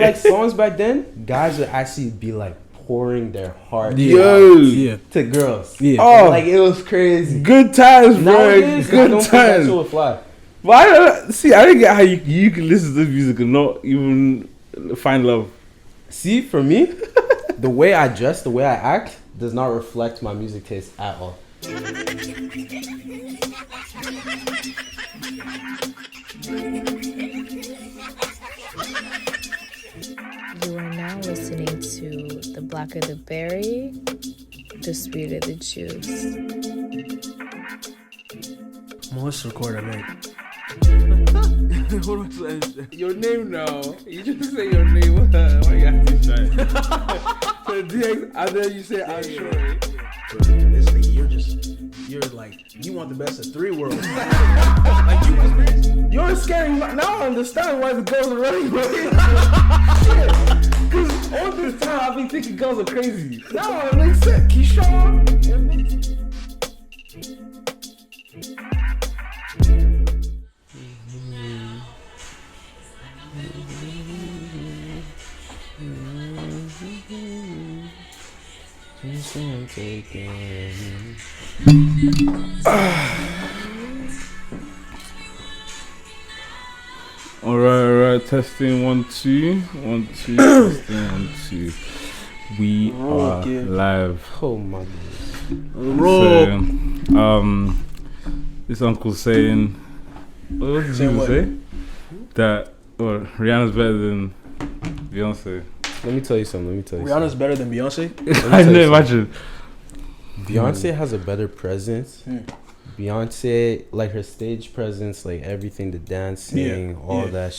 Like songs back then, guys would actually be like pouring their heart to girls. Yeah. Oh, like it was crazy. Good times, bro. Nowadays, good I don't times. think that shit would fly. But I didn't get how you can listen to this music and not even find love. See, for me, the way I dress, the way I act, does not reflect my music taste at all. You are now listening to the Blacker the Berry, the sweeter the juice. Well, let's record it, mate. What was that? Your name now. You just say your name. Why you have to try? So DX, and then you say I'm sure. This thing, you're like, you want the best of three worlds. Like You're scaring me. Now I understand why the girls are running away. Because all this time I've been thinking girls are crazy. Now it makes sense. Keyshawn. All right. Testing 1 2 1 2. Testing 1 2. We are live. Oh my god. So, this uncle's saying, what did he say? That Rihanna's better than Beyonce. Let me tell you something. Rihanna's better than Beyonce? I know, imagine. Beyonce has a better presence. Beyonce, like her stage presence, like everything, the dancing, all that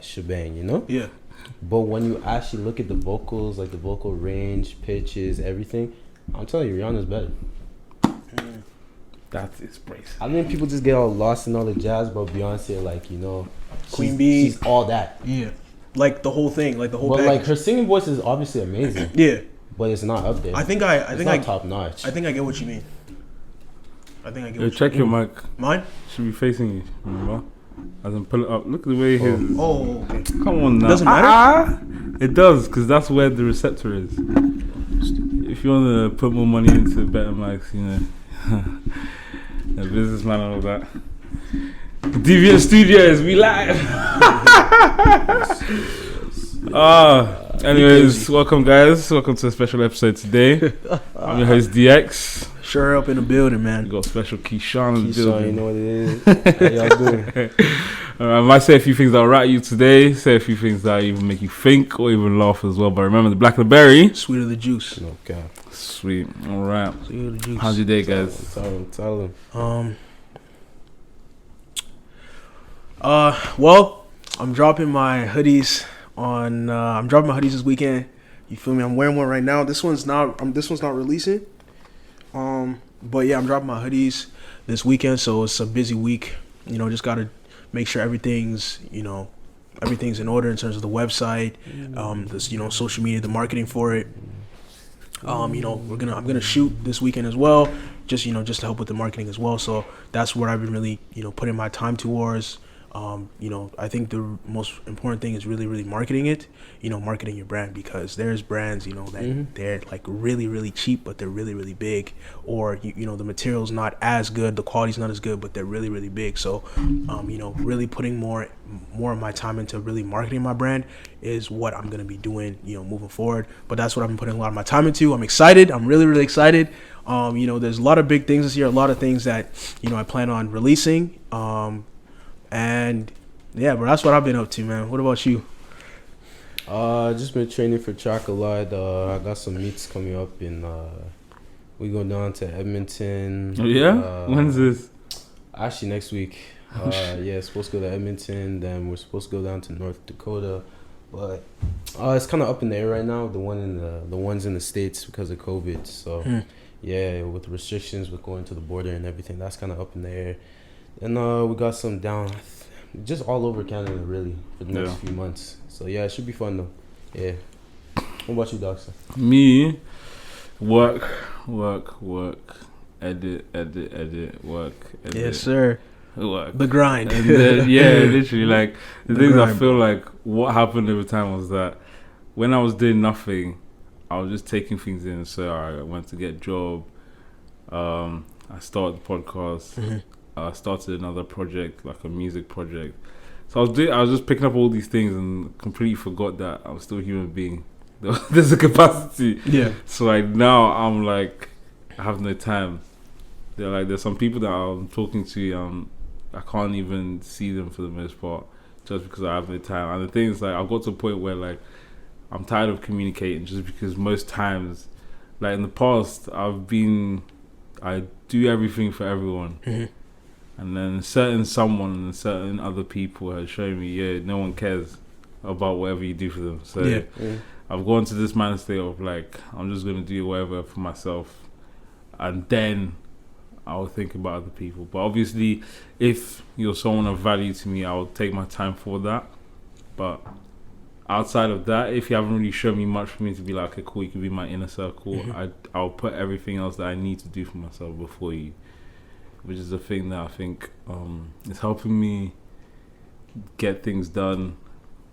shebang, you know? Yeah. But when you actually look at the vocals, like the vocal range, pitches, everything, I'm telling you, Rihanna's better. That is brace. I think people just get all lost in all the jazz, but Beyonce, like, you know, Queen Bee. She's all that. Yeah. Like the whole thing, like the whole But package. like her singing voice is obviously amazing. Yeah. But it's not up there. I think I top notch. I think I get what you mean. I think I get Yo, what check you your mean. mic. Mine? Should be facing you, remember? As in pull it up. Look at the way his... Oh, okay. Come on now. Doesn't matter? It does, because that's where the receptor is. If you want to put more money into better mics, you know, a businessman and all that. Deviant Studios, we live. Anyways, welcome guys. Welcome to a special episode today. I'm your host DX. Sure up in the building, We man. got special Keyshawn in the Keyshawn, building. you know what it is. How y'all doing? I might say a few things that'll rat you today, say a few things that even make you think or even laugh as well. But remember, the Blacker the Berry. Sweeter the juice. Okay. Sweet. All right. Sweeter the juice. How's your day, guys? Tell him. Well, I'm dropping my hoodies on. I'm dropping my hoodies this weekend. You feel me? I'm wearing one right now. This one's not releasing. But yeah, I'm dropping my hoodies this weekend, so it's a busy week. You know, just gotta make sure everything's in order in terms of the website, this social media, the marketing for it. I'm gonna shoot this weekend as well, just to help with the marketing as well. So that's what I've been really putting my time towards. I think the most important thing is really, really marketing it, marketing your brand, because there's brands, that they're like really, really cheap, but they're really, really big, or, the material's not as good, the quality's not as good, but they're really, really big. So, really putting more of my time into really marketing my brand is what I'm going to be doing, moving forward. But that's what I've been putting a lot of my time into. I'm excited. I'm really, really excited. There's a lot of big things this year, a lot of things that, I plan on releasing. And yeah, bro, that's what I've been up to, man. What about you? Just been training for track a lot. I got some meets coming up in we go down to Edmonton. Oh yeah? When's this? Actually next week. Yeah, supposed to go to Edmonton, then we're supposed to go down to North Dakota. But it's kinda up in the air right now, the ones in the States because of COVID. So yeah, with the restrictions with going to the border and everything, that's kinda up in the air. And we got some down just all over Canada, really, for the next few months. So, yeah, it should be fun, though. Yeah. What about you, Doctor? Me, work, edit, work, edit. Yes, sir. work. The grind. And then, yeah, literally, like, the things I grind. feel like what happened every time was that when I was doing nothing, I was just taking things in. So I went to get a job. I started the podcast. I started another project, like a music project. So I was just picking up all these things and completely forgot that I was still a human being. There's a capacity. Yeah. So like now I'm like, I have no time. There's some people that I'm talking to, I can't even see them for the most part, just because I have no time. And the thing is, like, I've got to a point where like I'm tired of communicating, just because most times, like in the past, I do everything for everyone. And then certain other people have shown me, yeah, no one cares about whatever you do for them. So I've gone to this mind state of like, I'm just going to do whatever for myself. And then I'll think about other people. But obviously, if you're someone of value to me, I'll take my time for that. But outside of that, if you haven't really shown me much for me to be like, okay, cool, you can be my inner circle, I'll put everything else that I need to do for myself before you. Which is the thing that I think is helping me get things done,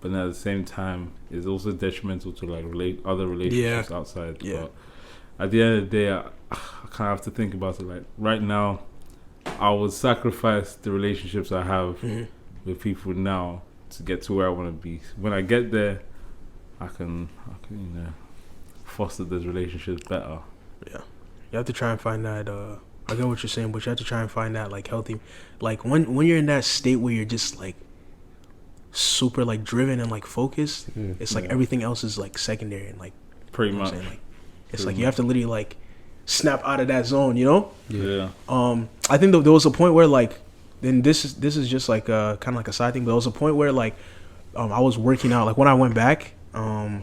but then at the same time is also detrimental to like other relationships outside. But at the end of the day, I kind of have to think about it. Like right now, I would sacrifice the relationships I have with people now to get to where I want to be. When I get there, I can foster those relationships better. Yeah, you have to try and find that. I get what you're saying, but you have to try and find that like healthy, like when you're in that state where you're just like super like driven and like focused. It's like everything else is like secondary and like pretty much. Like it's like you have to literally like snap out of that zone, you know? Yeah. I think there was a point where like, then this is just like kind of like a side thing, but there was a point where like I was working out, like when I went back to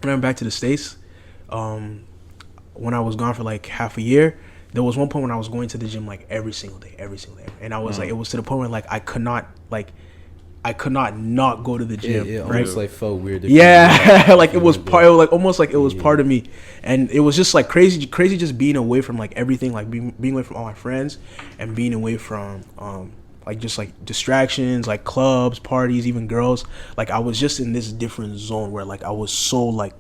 the States, when I was gone for like half a year, there was one point when I was going to the gym like every single day, and I was like, it was to the point where like I could not not go to the gym. It right? almost like felt weird. Like it was part, like almost like it was part of me, and it was just like crazy just being away from like everything, like being away from all my friends, and being away from like just like distractions, like clubs, parties, even girls. Like I was just in this different zone where like I was so like,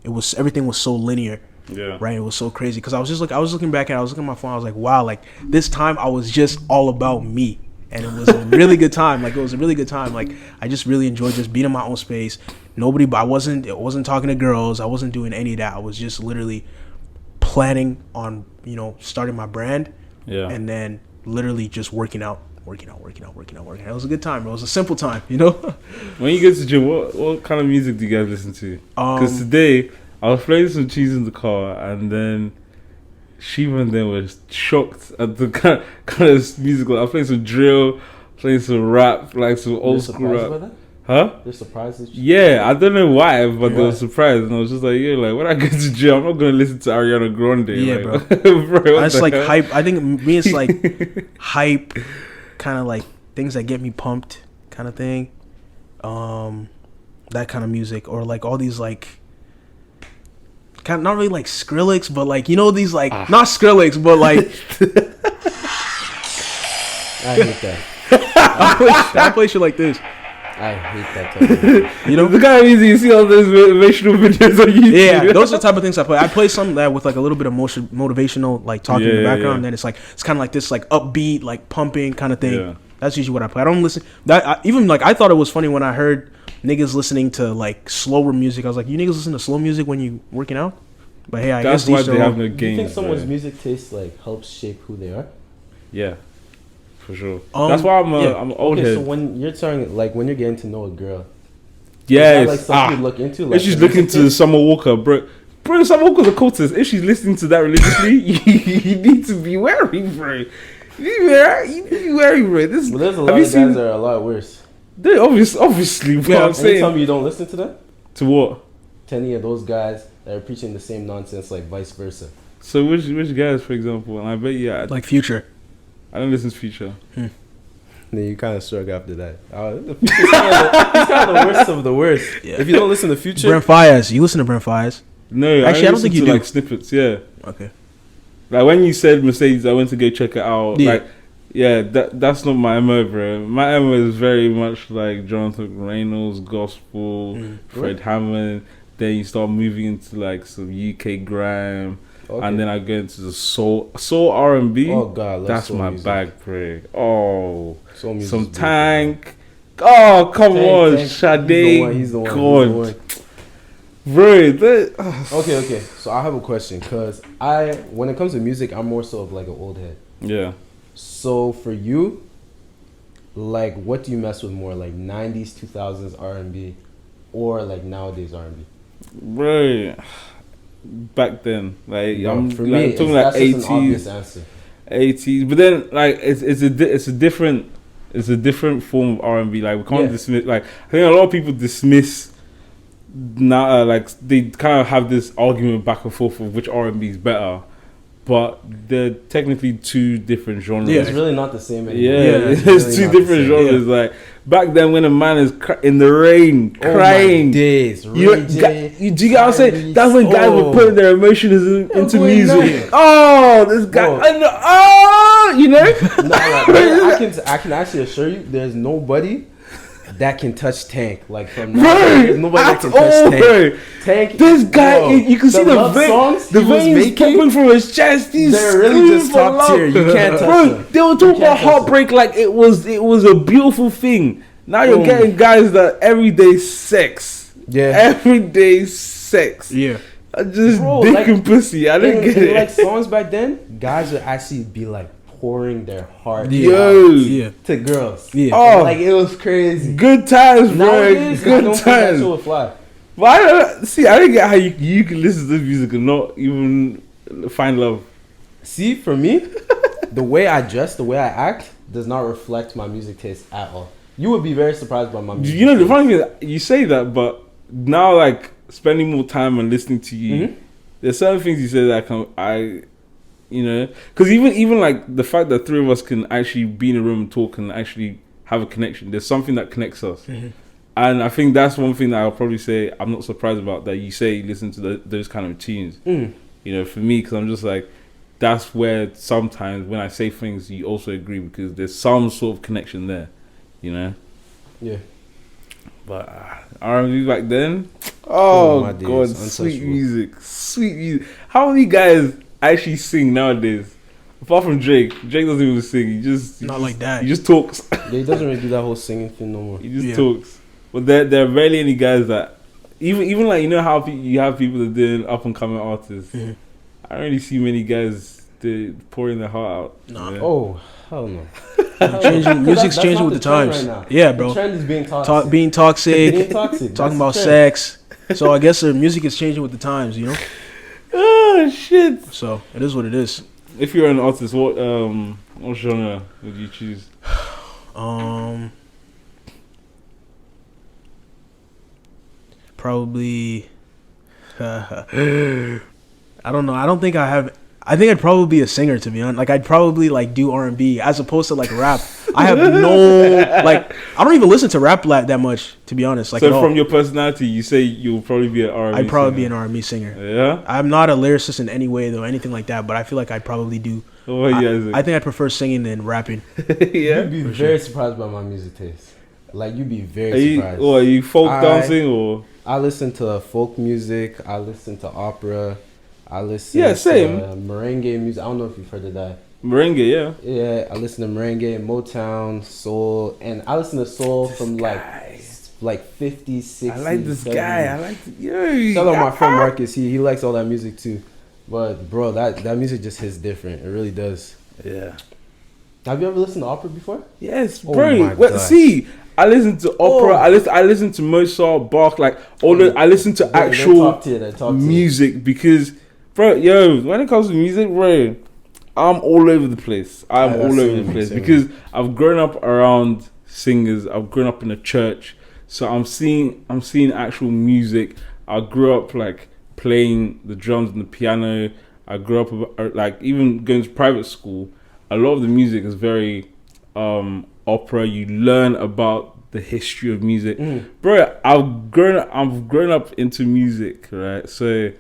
everything was so linear. Yeah. Right. It was so crazy because I was looking back at my phone. I was like, wow, like this time I was just all about me. And it was a really good time. Like it was a really good time. Like I just really enjoyed just being in my own space. I wasn't talking to girls. I wasn't doing any of that. I was just literally planning on, starting my brand. Yeah. And then literally just working out. It was a good time, bro. It was a simple time, you know? When you go to the gym, what kind of music do you guys listen to? Because today I was playing some cheese in the car, and then Shiva and them were shocked at the kind of music. I was playing some drill, playing some rap, like some old school rap. Huh? They're surprised. Yeah, I don't know why, but they were surprised, and I was just like, yeah, like when I go to the gym, I'm not gonna listen to Ariana Grande. Yeah, like, bro. It's like hype. I think me, it's like hype, kind of like things that get me pumped, kind of thing. That kind of music, or like all these like. Kind of, not really like Skrillex, but like these like not Skrillex, but like I hate that. I play shit like this. I hate that type of music. The kind of music you see all those motivational videos on YouTube. Yeah, those are the type of things I play. I play something that with like a little bit of motivational like talking in the background. And then it's kind of like this like upbeat like pumping kind of thing. Yeah. That's usually what I play. I don't listen even like I thought it was funny when I heard niggas listening to like slower music. I was like, you niggas listen to slow music when you working out? But hey, I that's guess why they have no gains. Do you think someone's music taste like helps shape who they are? Yeah, for sure. That's why I'm old head. So when you're when you're getting to know a girl, yes, like something you look into. Like, if she's looking to Summer Walker, bro, Summer Walker's a cultist. If she's listening to that religiously, you need to be wary, bro. You need to be wary, bro. There's a lot of guys that are a lot worse. They obviously. Yeah, I'm saying. Tell me you don't listen to them. To what? To any of those guys that are preaching the same nonsense, like vice versa. So which guys, for example? And I bet like Future. I don't listen to Future. Then you kind of struck after that. He's kind of the worst of the worst. Yeah. If you don't listen to Future, Brent Fayez. You listen to Brent Fayez? No, actually, I don't think you do. Like snippets, yeah. Okay. Like when you said Mercedes, I went to go check it out. Yeah. Like Yeah, that's not my MO, bro. My MO is very much like Jonathan Reynolds, gospel, Fred Hammond. Then you start moving into like some UK grime, and then I go into the soul R&B. Oh God, that's soul my music. bag, bro. Oh, soul music some Tank. Oh, come on, Sade. He's the one. God. Bro, okay. So I have a question, cause when it comes to music, I'm more so of like an old head. Yeah. So for you, like, what do you mess with more, like 90s, 2000s R&B, or like nowadays R&B? Bro, back then, like I'm for like, me, talking like that's just an obvious 80s, answer. 80s. But then like it's a different form of R&B. Like we can't dismiss. Like I think a lot of people dismiss. Now, like they kind of have this argument back and forth of which R&B is better, but they're technically two different genres. Yeah, it's really not the same anymore. Yeah, it's really two different genres. Like back then, when a man is in the rain crying, days, do you get what I'm saying? That's when guys were putting their emotions into music. Oh, this guy, I can actually assure you, there's nobody that can touch Tank. Like from now, there's nobody that can touch Tank. Tank, this guy, you can see the veins popping from his chest. They're really just top tier. You can't touch them. They were talking about heartbreak like it was a beautiful thing. Now you're getting guys that everyday sex. Yeah, everyday sex. Yeah, just dick and pussy. I didn't get it. Like songs back then, guys would actually be like pouring their heart to girls. Yeah. Oh, like it was crazy. Good times, bro. Nowadays, good times. That shit would fly. But I didn't get how you can listen to this music and not even find love. See, for me, the way I dress, the way I act, does not reflect my music taste at all. You would be very surprised by my music. You know, the funny thing is, you say that, but now, like, spending more time and listening to you, there's certain things you say that you know, because even like the fact that three of us can actually be in a room and talk and actually have a connection, there's something that connects us. And I think that's one thing that I'll probably say I'm not surprised about, that you say you listen to those kind of tunes. You know, for me, because I'm just like, that's where sometimes when I say things, you also agree, because there's some sort of connection there, you know? Yeah. But R&B back then, oh God, sweet music. How many guys actually sing nowadays? Apart from Drake doesn't even sing. He just like that. He just talks. Yeah, he doesn't really do that whole singing thing no more. He just talks. But there are rarely any guys that even like, you know how you have people that are doing up and coming artists. I don't really see many guys pouring their heart out. No. Yeah. Oh hell no. Music's changing with the times. Right, yeah, bro. The trend is being toxic. Being toxic. Talking about sex. So I guess the music is changing with the times, you know. Oh shit! So it is what it is. If you're an artist, what genre would you choose? Probably. I don't know. I don't think I have. I think I'd probably be a singer, to be honest. Like, I'd probably like do R&B as opposed to like rap. I have no like. I don't even listen to rap that much, to be honest. Like, so from your personality, you say you'll probably be an R&B. I'd probably be an R&B singer. Yeah. I'm not a lyricist in any way though, anything like that. But I feel like I'd probably do. I think I'd prefer singing than rapping. Yeah. You'd be very surprised by my music taste. Like, you'd be very surprised. Are you folk dancing or? I listen to folk music. I listen to opera. I listen to merengue music. I don't know if you've heard of that. Merengue, yeah. Yeah, I listen to merengue, Motown, soul, and I listen to soul from like 50s, 60s. I like this 70s. Guy. I like shout out my friend Marcus. He likes all that music too. But bro, that music just hits different. It really does. Yeah. Have you ever listened to opera before? Yes, bro. See, I listen to opera. I listen to Mozart, Bach, like all the. I listen to actual top music because, bro, when it comes to music, bro, I'm all over the place. Because I've grown up around singers. I've grown up in a church, so I'm seeing actual music. I grew up like playing the drums and the piano. I grew up like even going to private school. A lot of the music is very opera. You learn about the history of music, bro. I've grown up into music, right? So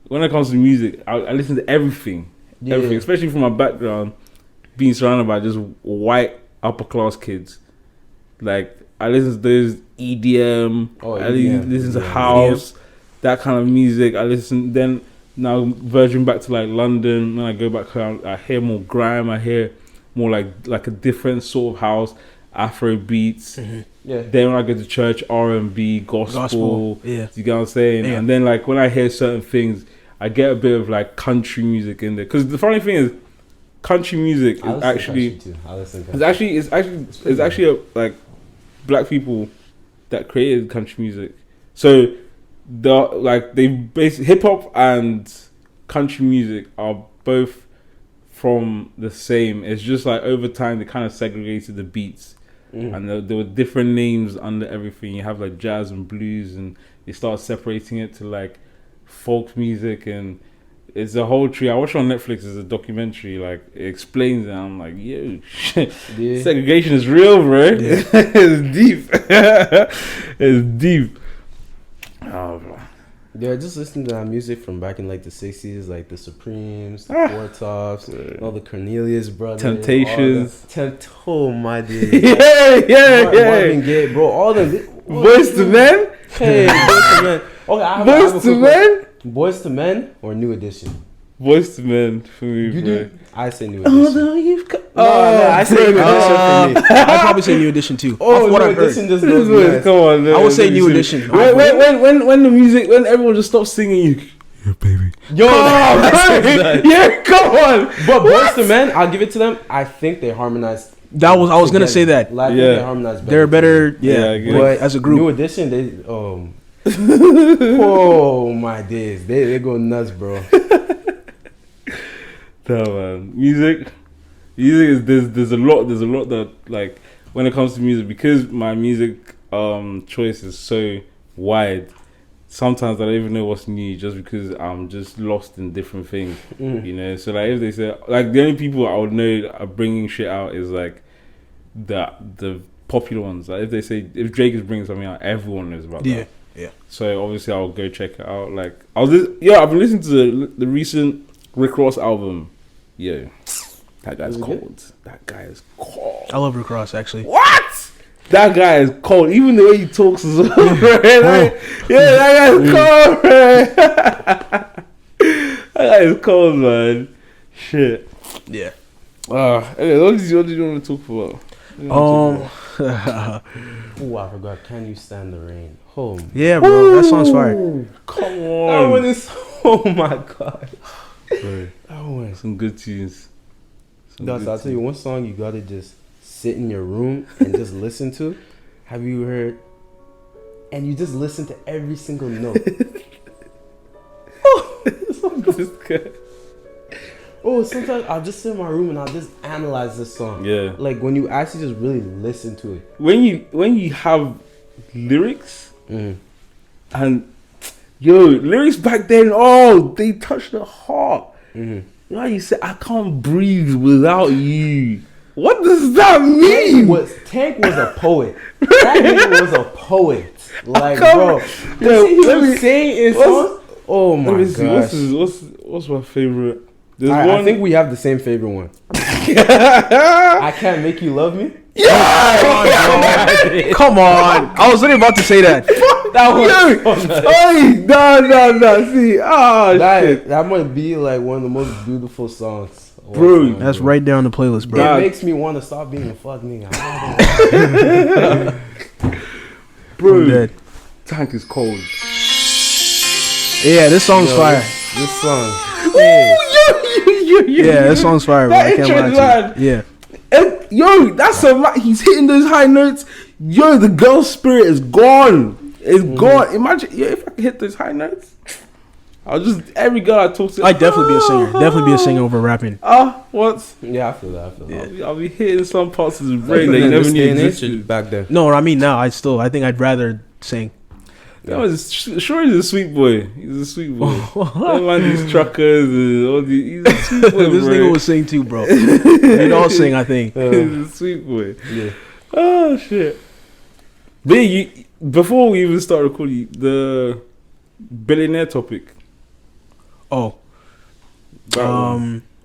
when it comes to music, I listen to everything, especially from my background. being surrounded by just white upper class kids. Like I listen to those EDM. I listen to house, that kind of music. I listen then now verging back to like London. When I go back home, I hear more grime. I hear more like a different sort of house, Afro beats. Mm-hmm. Yeah. Then when I go to church, R&B, gospel. Yeah. You get what I'm saying? Yeah. And then like when I hear certain things, I get a bit of like country music in there. Because the funny thing is, country music is actually it's actually like black people that created country music. So hip hop and country music are both from the same. It's just like over time they kind of segregated the beats. And there were different names under everything. You have like jazz and blues, and they start separating it to like folk music, and it's a whole tree. I watched on Netflix as a documentary, like it explains it. I'm like, yo, shit. Yeah. Segregation is real, bro. Yeah. It's deep. It's deep. Oh, bro. Yeah, just listen to that music from back in like the 60s, like the Supremes, the Four Tops, all the Cornelius brothers, Temptations. Oh my days. yeah. Gaye, bro, all them. Boys to Men? Hey, Boys to Men. Okay, Boys to Men? Boys to Men or New Edition? Boys to Men for me, you bro. do? I say New Edition. Although you've got... No, I say New Edition for me. I'd probably say New Edition too. Oh, what New I've heard. Edition just goes nice. Come on, man. I would say New Edition. When the music, when everyone just stops singing, you... Yeah, baby. Yo, yeah, come on. But Boys to Men, I'll give it to them. I think they harmonized. I was gonna say that. Like, they harmonized better. They're better. Yeah, but as a group. New Edition, they oh my days, they go nuts, bro. No, man. Music is there's a lot that like when it comes to music, because my music choice is so wide. Sometimes I don't even know what's new, just because I'm just lost in different things, you know. So like if they say like the only people I would know are bringing shit out is like the popular ones. Like if they say if Drake is bringing something out, everyone knows about that. Yeah. So obviously I'll go check it out. Like I've been listening to the recent Rick Ross album. Yeah, that guy's cold. That guy is cold. I love Rick Ross actually. What? That guy is cold. Even the way he talks is over. That guy's cold, man. That guy is cold, man. Shit. Yeah. Anyway, what did you want to talk about? Oh, I forgot. Can You Stand the Rain? Oh, yeah, bro. That song's fire. Come That on. one is. Oh my god. Bro, That one. some good tunes. I'll tell you one song you gotta just sit in your room and just listen to. Have you heard? And you just listen to every single note. Oh, sometimes I'll just sit in my room and I'll just analyze this song. Yeah. Like when you actually just really listen to it. When you have lyrics and lyrics back then, they touch the heart. You know how you say, I can't breathe without you. What does that mean? Tank was a poet. That nigga was a poet. Like, bro. Let me say in songs. Oh my gosh. What's my favorite? I think we have the same favorite one. I Can't Make You Love Me. Yeah! Come on. I was literally about to say that. That was no. See, shit. That might be like one of the most beautiful songs. Bro, that's right down the playlist, bro. It makes me want to stop being a fuck nigga. Bro, Tank is cold. Yeah, this song's fire. This song. Yeah, this song's fire, bro. I can't lie to you. Yeah. And, that's he's hitting those high notes. The girl's spirit is gone. It's gone. Imagine, if I could hit those high notes, I'll just every girl I talk to. I'd definitely be a singer. Definitely be a singer over rapping. What? Yeah, I feel that. I'll be hitting some parts of his brain that you never knew existed back then. No, I mean now. I think I'd rather sing. Sure, he's a sweet boy. He's a sweet boy. Don't mind these truckers and all these. He's a sweet boy. This nigga will sing too, bro. We'd all sing, I think. He's a sweet boy. Yeah. Oh shit. But before we even start recording, the billionaire topic. Oh.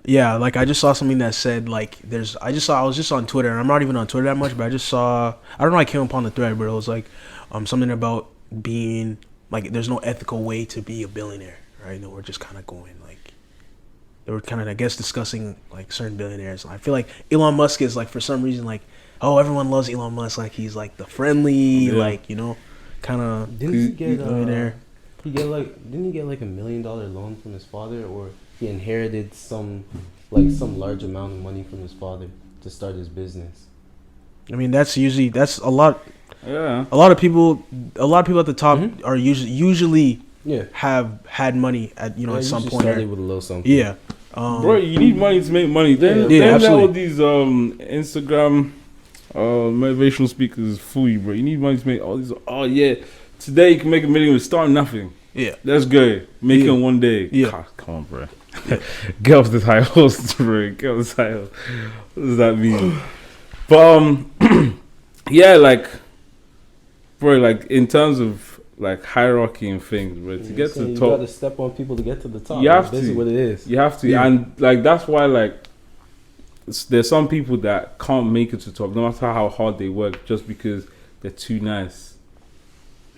Yeah, like I just saw something that said like I was just on Twitter, and I'm not even on Twitter that much, but I just saw, I don't know, I came upon the thread, but it was like something about being like there's no ethical way to be a billionaire, right? And we're just kind of going like they were kind of, I guess, discussing like certain billionaires. I feel like Elon Musk is like, for some reason, like, oh, everyone loves Elon Musk, like he's like the friendly, like, you know, kind of Didn't he get billionaire. didn't he get like $1 million loan from his father, or he inherited some large amount of money from his father to start his business? I mean, that's a lot. Yeah. A lot of people at the top are usually Yeah. have had money at at some point. Started with a little something. Yeah. Bro, you need money to make money. Then absolutely. all these Instagram motivational speakers fool you, bro. You need money to make all these. Oh yeah, today you can make $1 million with starting nothing. Yeah. Let's go. Make it in one day. Yeah. God, come on, bro. Get off this high horse, bro. Get off this high horse. What does that mean? But yeah, like, bro, like in terms of like hierarchy and things, bro, to get to the top, you gotta step on people to get to the top. You have This to. is what it is. You have to, and like that's why like there's some people that can't make it to the top, no matter how hard they work, just because they're too nice.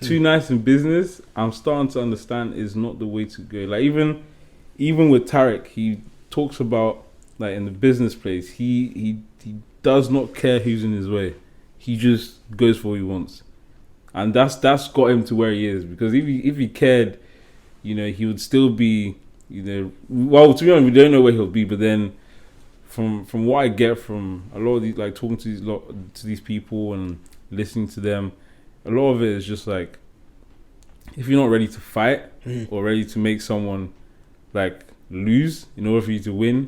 Too nice in business, I'm starting to understand, is not the way to go. Like even with Tarek, he talks about like in the business place, he does not care who's in his way. He just goes for what he wants, and that's got him to where he is. Because if he cared, he would still be, well, to be honest, we don't know where he'll be. But then, from what I get from a lot of these, like talking to these people and listening to them, a lot of it is just like, if you're not ready to fight or ready to make someone like lose in order for you to win,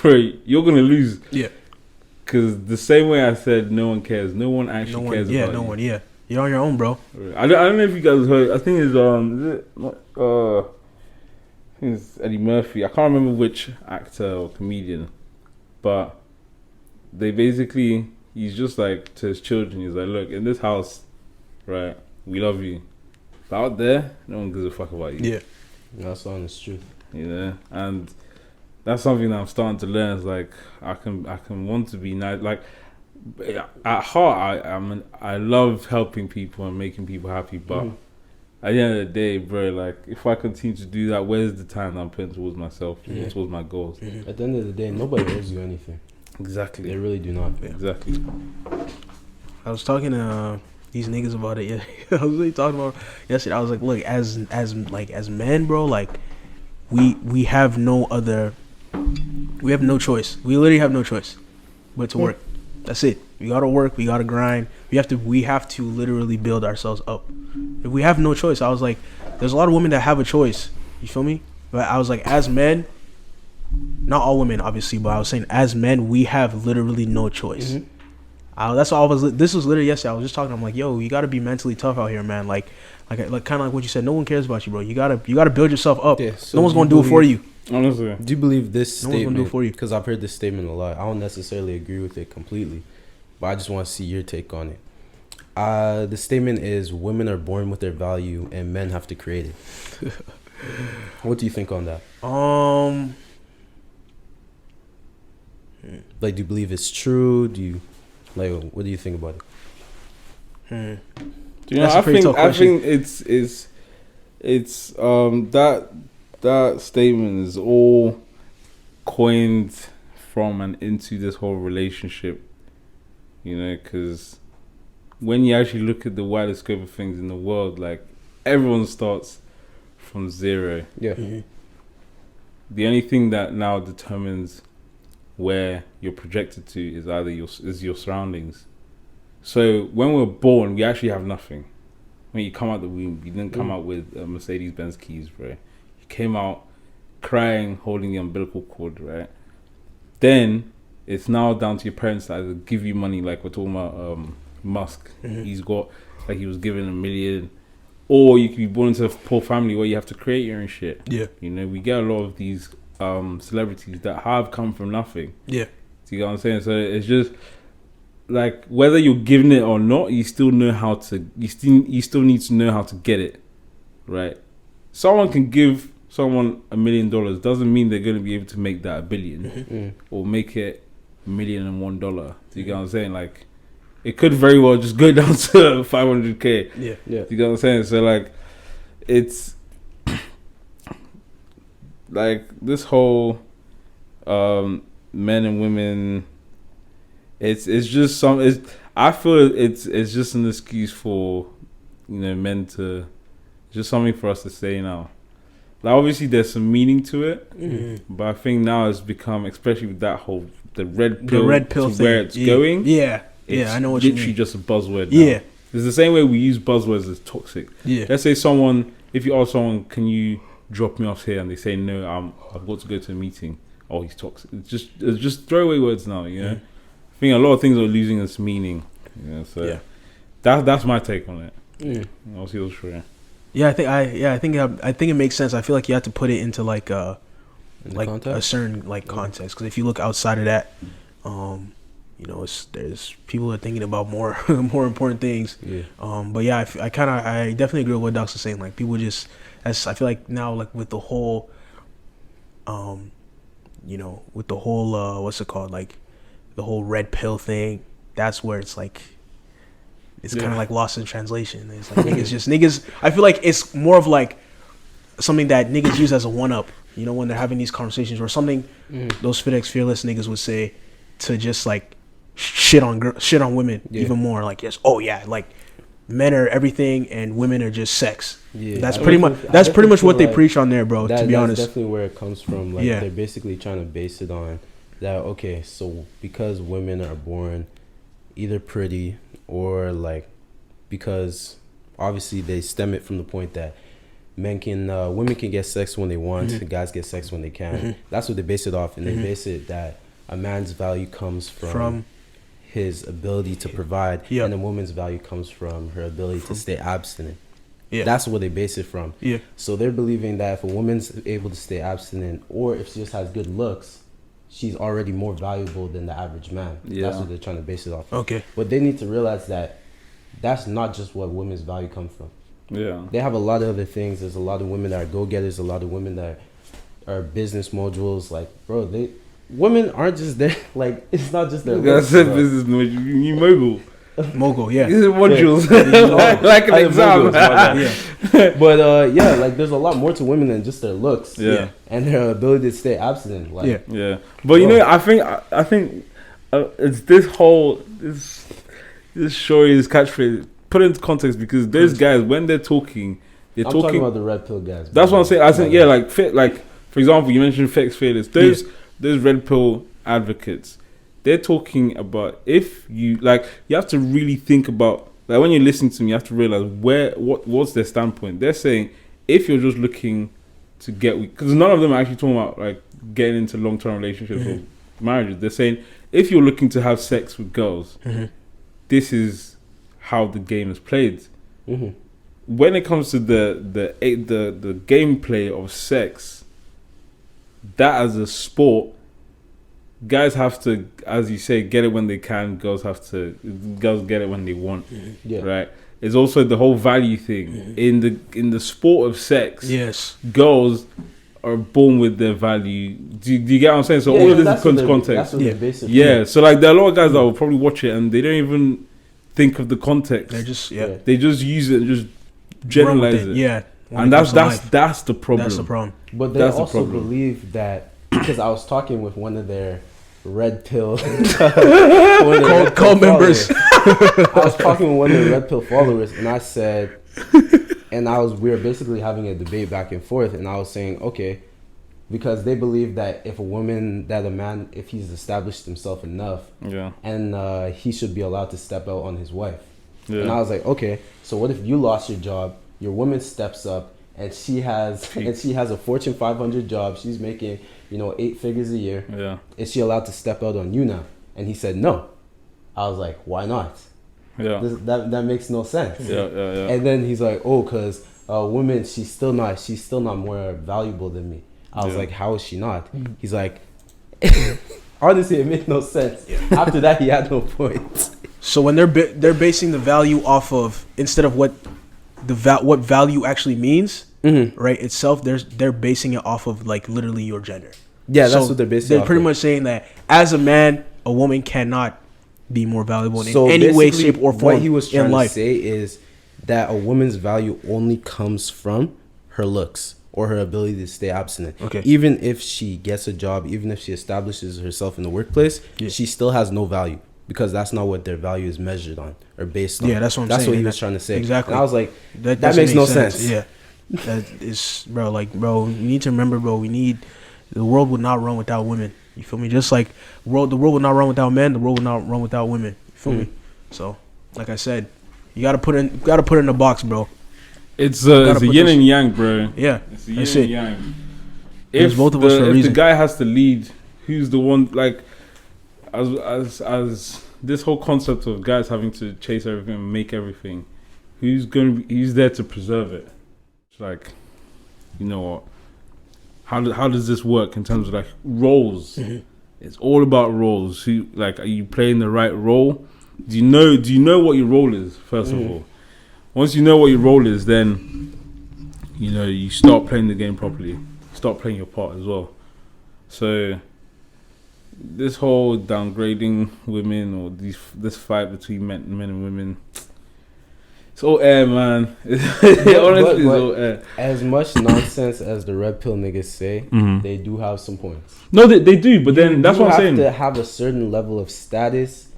bro, you're gonna lose. Yeah. Because the same way I said, no one cares. No one actually cares about you. No one. Yeah, you're on your own, bro. I don't know if you guys heard. I think it's I think it's Eddie Murphy. I can't remember which actor or comedian, but they basically, he's just like to his children. He's like, look, in this house, right, we love you, but out there, no one gives a fuck about you. Yeah, that's honest truth. And that's something that I'm starting to learn. Is like I can want to be nice. Like at heart, I love helping people and making people happy. But at the end of the day, bro, like if I continue to do that, where's the time that I'm putting towards myself, towards my goals? At the end of the day, nobody owes you anything. Exactly. They really do not. Exactly. I was talking to these niggas about it. Yeah, I was really talking about yesterday. I was like, look, as men, bro, like we have no other. We have no choice. We literally have no choice but to work. That's it. We gotta work. We gotta grind. We have to literally build ourselves up. If we have no choice, I was like, there's a lot of women that have a choice. You feel me? But I was like, as men, not all women, obviously, but I was saying, as men, we have literally no choice. That's all. This was literally yesterday. I was just talking. I'm like, yo, you gotta be mentally tough out here, man. Like kind of like what you said. No one cares about you, bro. You gotta build yourself up. Yeah, so no one's gonna do it for you. Honestly, do you believe this statement? Gonna do it for you. Because I've heard this statement a lot. I don't necessarily agree with it completely, but I just want to see your take on it. The statement is, women are born with their value and men have to create it. What do you think on that? Like, do you believe it's true? What do you think about it? I think it's that statement is all coined from and into this whole relationship, because when you actually look at the wider scope of things in the world, like, everyone starts from zero. Yeah. The only thing that now determines where you're projected to is either your surroundings. So when we're born, we actually have nothing. When you come out the womb, you didn't come out with Mercedes-Benz keys, bro. Came out crying, holding the umbilical cord, right? Then it's now down to your parents to either give you money, like we're talking about Musk. He's got, like, he was given $1 million, or you could be born into a poor family where you have to create your own shit. Yeah, we get a lot of these celebrities that have come from nothing. Yeah, do you get what I'm saying? So it's just like, whether you're given it or not, you still know how to. You still need to know how to get it, right? Someone can give someone $1 million doesn't mean they're going to be able to make that $1 billion or make it $1,001. Do you get what I'm saying? Like, it could very well just go down to 500k. Yeah. Do you get what I'm saying? So like, it's like this whole men and women. It's just I feel it's just an excuse for men to, just something for us to say now. Like, obviously there's some meaning to it, but I think now it's become, especially with that whole the red pill thing, where it's going. Yeah, it's I know what you mean. literally just a buzzword. Yeah, now. It's the same way we use buzzwords as toxic. Yeah. Let's say if you ask someone, can you drop me off here, and they say no, I've got to go to a meeting. Oh, he's toxic. It's just throwaway words now. I think a lot of things are losing its meaning. So that's my take on it. I'll see what's true. Yeah, I think it makes sense. I feel like you have to put it into like a certain like context, because if you look outside of that, there's people are thinking about more more important things. But yeah, I definitely agree with what Docs is saying. Like, people just, I feel like now, like with the whole what's it called, like the whole red pill thing, that's where it's like, it's kind of like lost in translation. It's like niggas. I feel like it's more of like something that niggas use as a one-up. When they're having these conversations or something, those fearless niggas would say to just like shit on women even more. Like, yes, like men are everything and women are just sex. Yeah, that's pretty much what they preach on there, bro. To be honest, that's definitely where it comes from. Like, they're basically trying to base it on that. Okay, so because women are born either pretty, or like, because obviously they stem it from the point that women can get sex when they want, guys get sex when they can. That's what they base it off, and they base it that a man's value comes from his ability to provide, and a woman's value comes from her ability to stay abstinent. That's what they base it from. So they're believing that if a woman's able to stay abstinent, or if she just has good looks, she's already more valuable than the average man. That's what they're trying to base it off. Okay. But they need to realize that that's not just what women's value comes from. They have a lot of other things. There's a lot of women that are go-getters, a lot of women that are business moguls. Like, bro, women aren't just there. Like, it's not just their looks. That's a business mogul. You mogul. Mogul, yeah. These are modules. like an exam. But like, there's a lot more to women than just their looks. And their ability to stay abstinent. Like, But I think it's this shorty's catchphrase. Put it into context, because those guys, when they're talking, I'm talking about the red pill guys. That's what I'm saying. I think like for example, you mentioned fearless. Those red pill advocates, they're talking about, if you have to really think about, like, when you listen to them, you have to realize what's their standpoint. They're saying, if you're just looking to get, because none of them are actually talking about like getting into long-term relationships or marriages. They're saying, if you're looking to have sex with girls, this is how the game is played. When it comes to the gameplay of sex, that as a sport, guys have to, as you say, get it when they can. Girls get it when they want. Right. It's also the whole value thing in the sport of sex. Yes, girls are born with their value. Do you get what I'm saying? So all of this is context. So like, there are a lot of guys that will probably watch it and they don't even think of the context. They just use it and just generalize it. And that's the problem. That's the problem. But they also believe that, because I was talking with one of their red pill cult members. I was talking with one of the red pill followers, and I said, we were basically having a debate back and forth, and I was saying, okay, because they believe that if a man, if he's established himself enough, and he should be allowed to step out on his wife. And I was like, okay, so what if you lost your job, your woman steps up, and she has a Fortune 500 job, she's making 8 figures a year, is she allowed to step out on you now? And he said no. I was like, why not? That makes no sense. And then he's like, oh, because a woman, she's still not more valuable than me. I was like, how is she not? He's like, honestly, it made no sense. After that, he had no point. So when they're basing the value off of, instead of what value actually means, right, itself, they're basing it off of like literally your gender. Yeah, that's what they're basing. They're pretty much saying that as a man, a woman cannot be more valuable in any way, shape, or form. What he was trying in life to say is that a woman's value only comes from her looks or her ability to stay abstinent. Okay. Even if she gets a job, even if she establishes herself in the workplace, she still has no value because that's not what their value is measured on or based on. Yeah, that's what I'm saying. That's what he was trying to say. Exactly. And I was like, that doesn't makes make no sense. sense. Yeah. That is, bro, like, bro, you need to remember, bro, the world would not run without women. You feel me? Just like the world would not run without men, the world would not run without women. You feel me? So, like I said, you gotta put in the box, bro. It's a yin and yang, bro. Yeah, it's a yin and yang. If both of us for a if reason. the guy has to lead, who's the one? Like, as this whole concept of guys having to chase everything and make everything, who's there to preserve it? It's like, you know what? How does this work in terms of like roles? It's all about roles. Are you playing the right role? Do you know what your role is, first of all? Once you know what your role is, then you start playing the game properly. Start playing your part as well. So this whole downgrading women or this fight between men and women, it's all air, man. Honestly, it's all air. As much nonsense as the red pill niggas say, they do have some points. No, they do, but then that's what I'm saying. You have to have a certain level of status.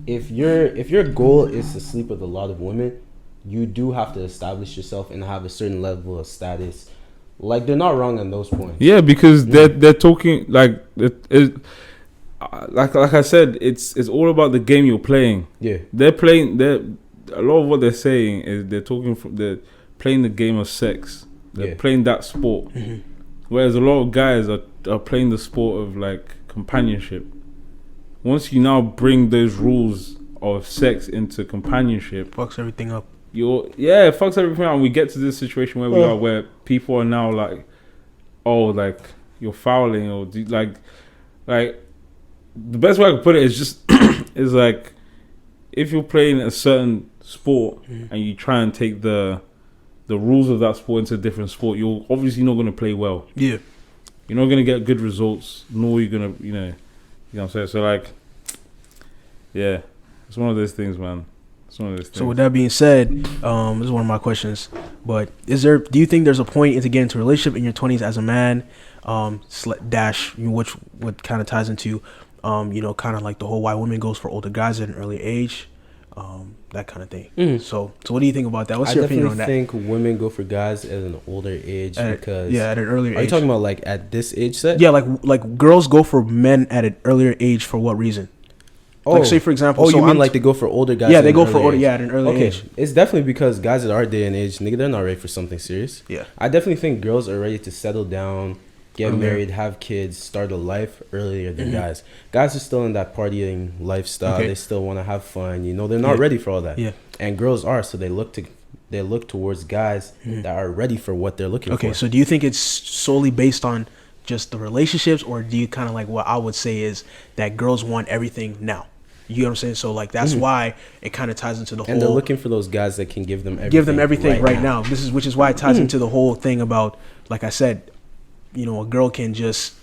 If your goal is to sleep with a lot of women, you do have to establish yourself and have a certain level of status. Like, they're not wrong on those points. Yeah, because they're talking like like I said, it's all about the game you're playing. Yeah, a lot of what they're saying is they're playing the game of sex. They're playing that sport. Whereas a lot of guys are playing the sport of like companionship. Once you now bring those rules of sex into companionship, fucks everything up. It fucks everything up. And we get to this situation where we are, where people are now like, oh, like you're fouling, or like the best way I can put it is just is like, if you're playing a certain sport and you try and take the rules of that sport into a different sport, you're obviously not going to play well. Yeah, you're not going to get good results, nor you're going to, you know what I'm saying. So like, yeah, it's one of those things, man. So with that being said, this is one of my questions. But do you think there's a point into getting into a relationship in your 20s as a man? Which what kind of ties into, kind of like the whole why women goes for older guys at an early age, that kind of thing. So what do you think about that? What's your opinion on that? I definitely think women go for guys at an older age because at an earlier age. Are you talking about like at this age set? Yeah, like girls go for men at an earlier age for what reason? Like, say for example, you mean like they go for older guys? Yeah, they go for older. Yeah, at an early age. It's definitely because guys at our day and age, nigga, they're not ready for something serious. Yeah, I definitely think girls are ready to settle down, get married, have kids, start a life earlier than guys. Guys are still in that partying lifestyle. They still want to have fun. They're not ready for all that. Yeah, and girls are, so they look towards guys that are ready for what they're looking for. Okay, so do you think it's solely based on just the relationships, or do you kind of like what I would say is that girls want everything now? You know what I'm saying? So like that's why it kind of ties into the whole. And they're looking for those guys that can give them everything. Right now. Which is why it ties into the whole thing about, like I said, a girl can just,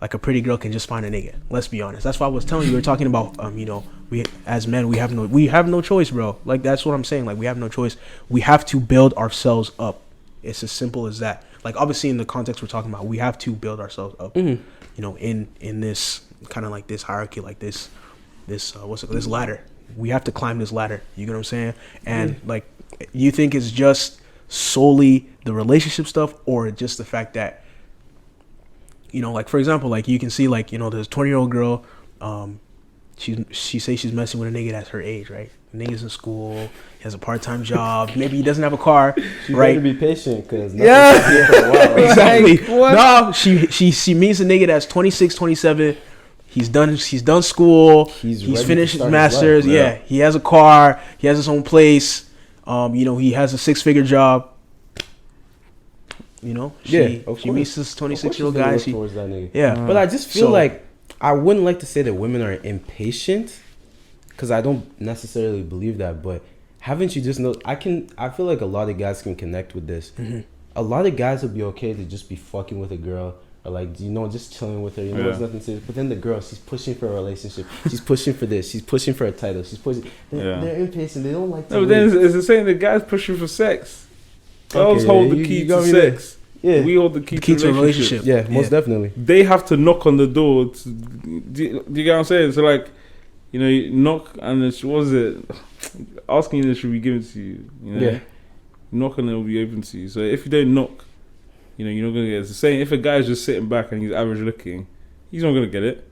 like a pretty girl can just find a nigga. Let's be honest. That's why I was telling you, we were talking about we as men we have no choice, bro. Like that's what I'm saying. Like we have no choice. We have to build ourselves up. It's as simple as that. Like obviously in the context we're talking about, we have to build ourselves up. In this kind of like this hierarchy, like this ladder. We have to climb this ladder. You get what I'm saying? And like, you think it's just solely the relationship stuff, or just the fact that, like for example, like you can see like, there's a 20-year-old girl, she says she's messing with a nigga that's her age, right? The nigga's in school, he has a part-time job, maybe he doesn't have a car, she's right? She's to be patient because for a while, right? Exactly. No, she meets a nigga that's 26, 27. He's done school. He's finished his master's. Yeah, he has a car. He has his own place. He has a 6-figure job. She meets this 26-year-old guy. But I just feel like I wouldn't like to say that women are impatient, because I don't necessarily believe that. But haven't you just know? I feel like a lot of guys can connect with this. a lot of guys would be okay to just be fucking with a girl. Or like, just chilling with her. There's nothing serious. But then the girl, she's pushing for a relationship. She's pushing for this. She's pushing for a title. She's pushing. They're impatient. They don't like to. No, but then it's the same. The guys pushing for sex. Girls hold the key to sex. Yeah, we hold the key to relationship. Yeah, most definitely. They have to knock on the door. Do you get what I'm saying? So like, you knock and what was it? Asking it should be given to you. Yeah. Knock and it will be open to you. So if you don't knock, you're not gonna get it. It's the same. If a guy's just sitting back and he's average looking, he's not gonna get it.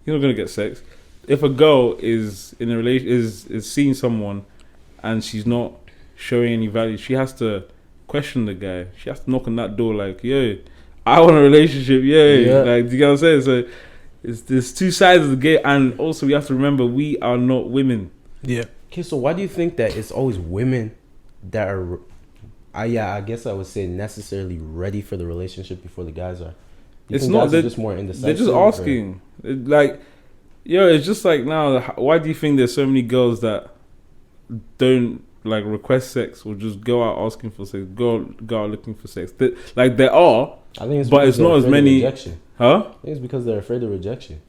He's not gonna get sex. If a girl is in a relation is seeing someone and she's not showing any value, she has to question the guy. She has to knock on that door like, yo, I want a relationship, yeah. Like, do you get what I'm saying? So there's two sides of the game, and also we have to remember we are not women. Yeah. Okay, so why do you think that it's always women that are I guess I would say necessarily ready for the relationship before the guys are? It's not, they're just more indecisive. They're just asking. It's just like now, why do you think there's so many girls that don't like request sex or just go out asking for sex, go out looking for sex? There are, I think but it's not as many. Rejection. Huh? I think it's because they're afraid of rejection.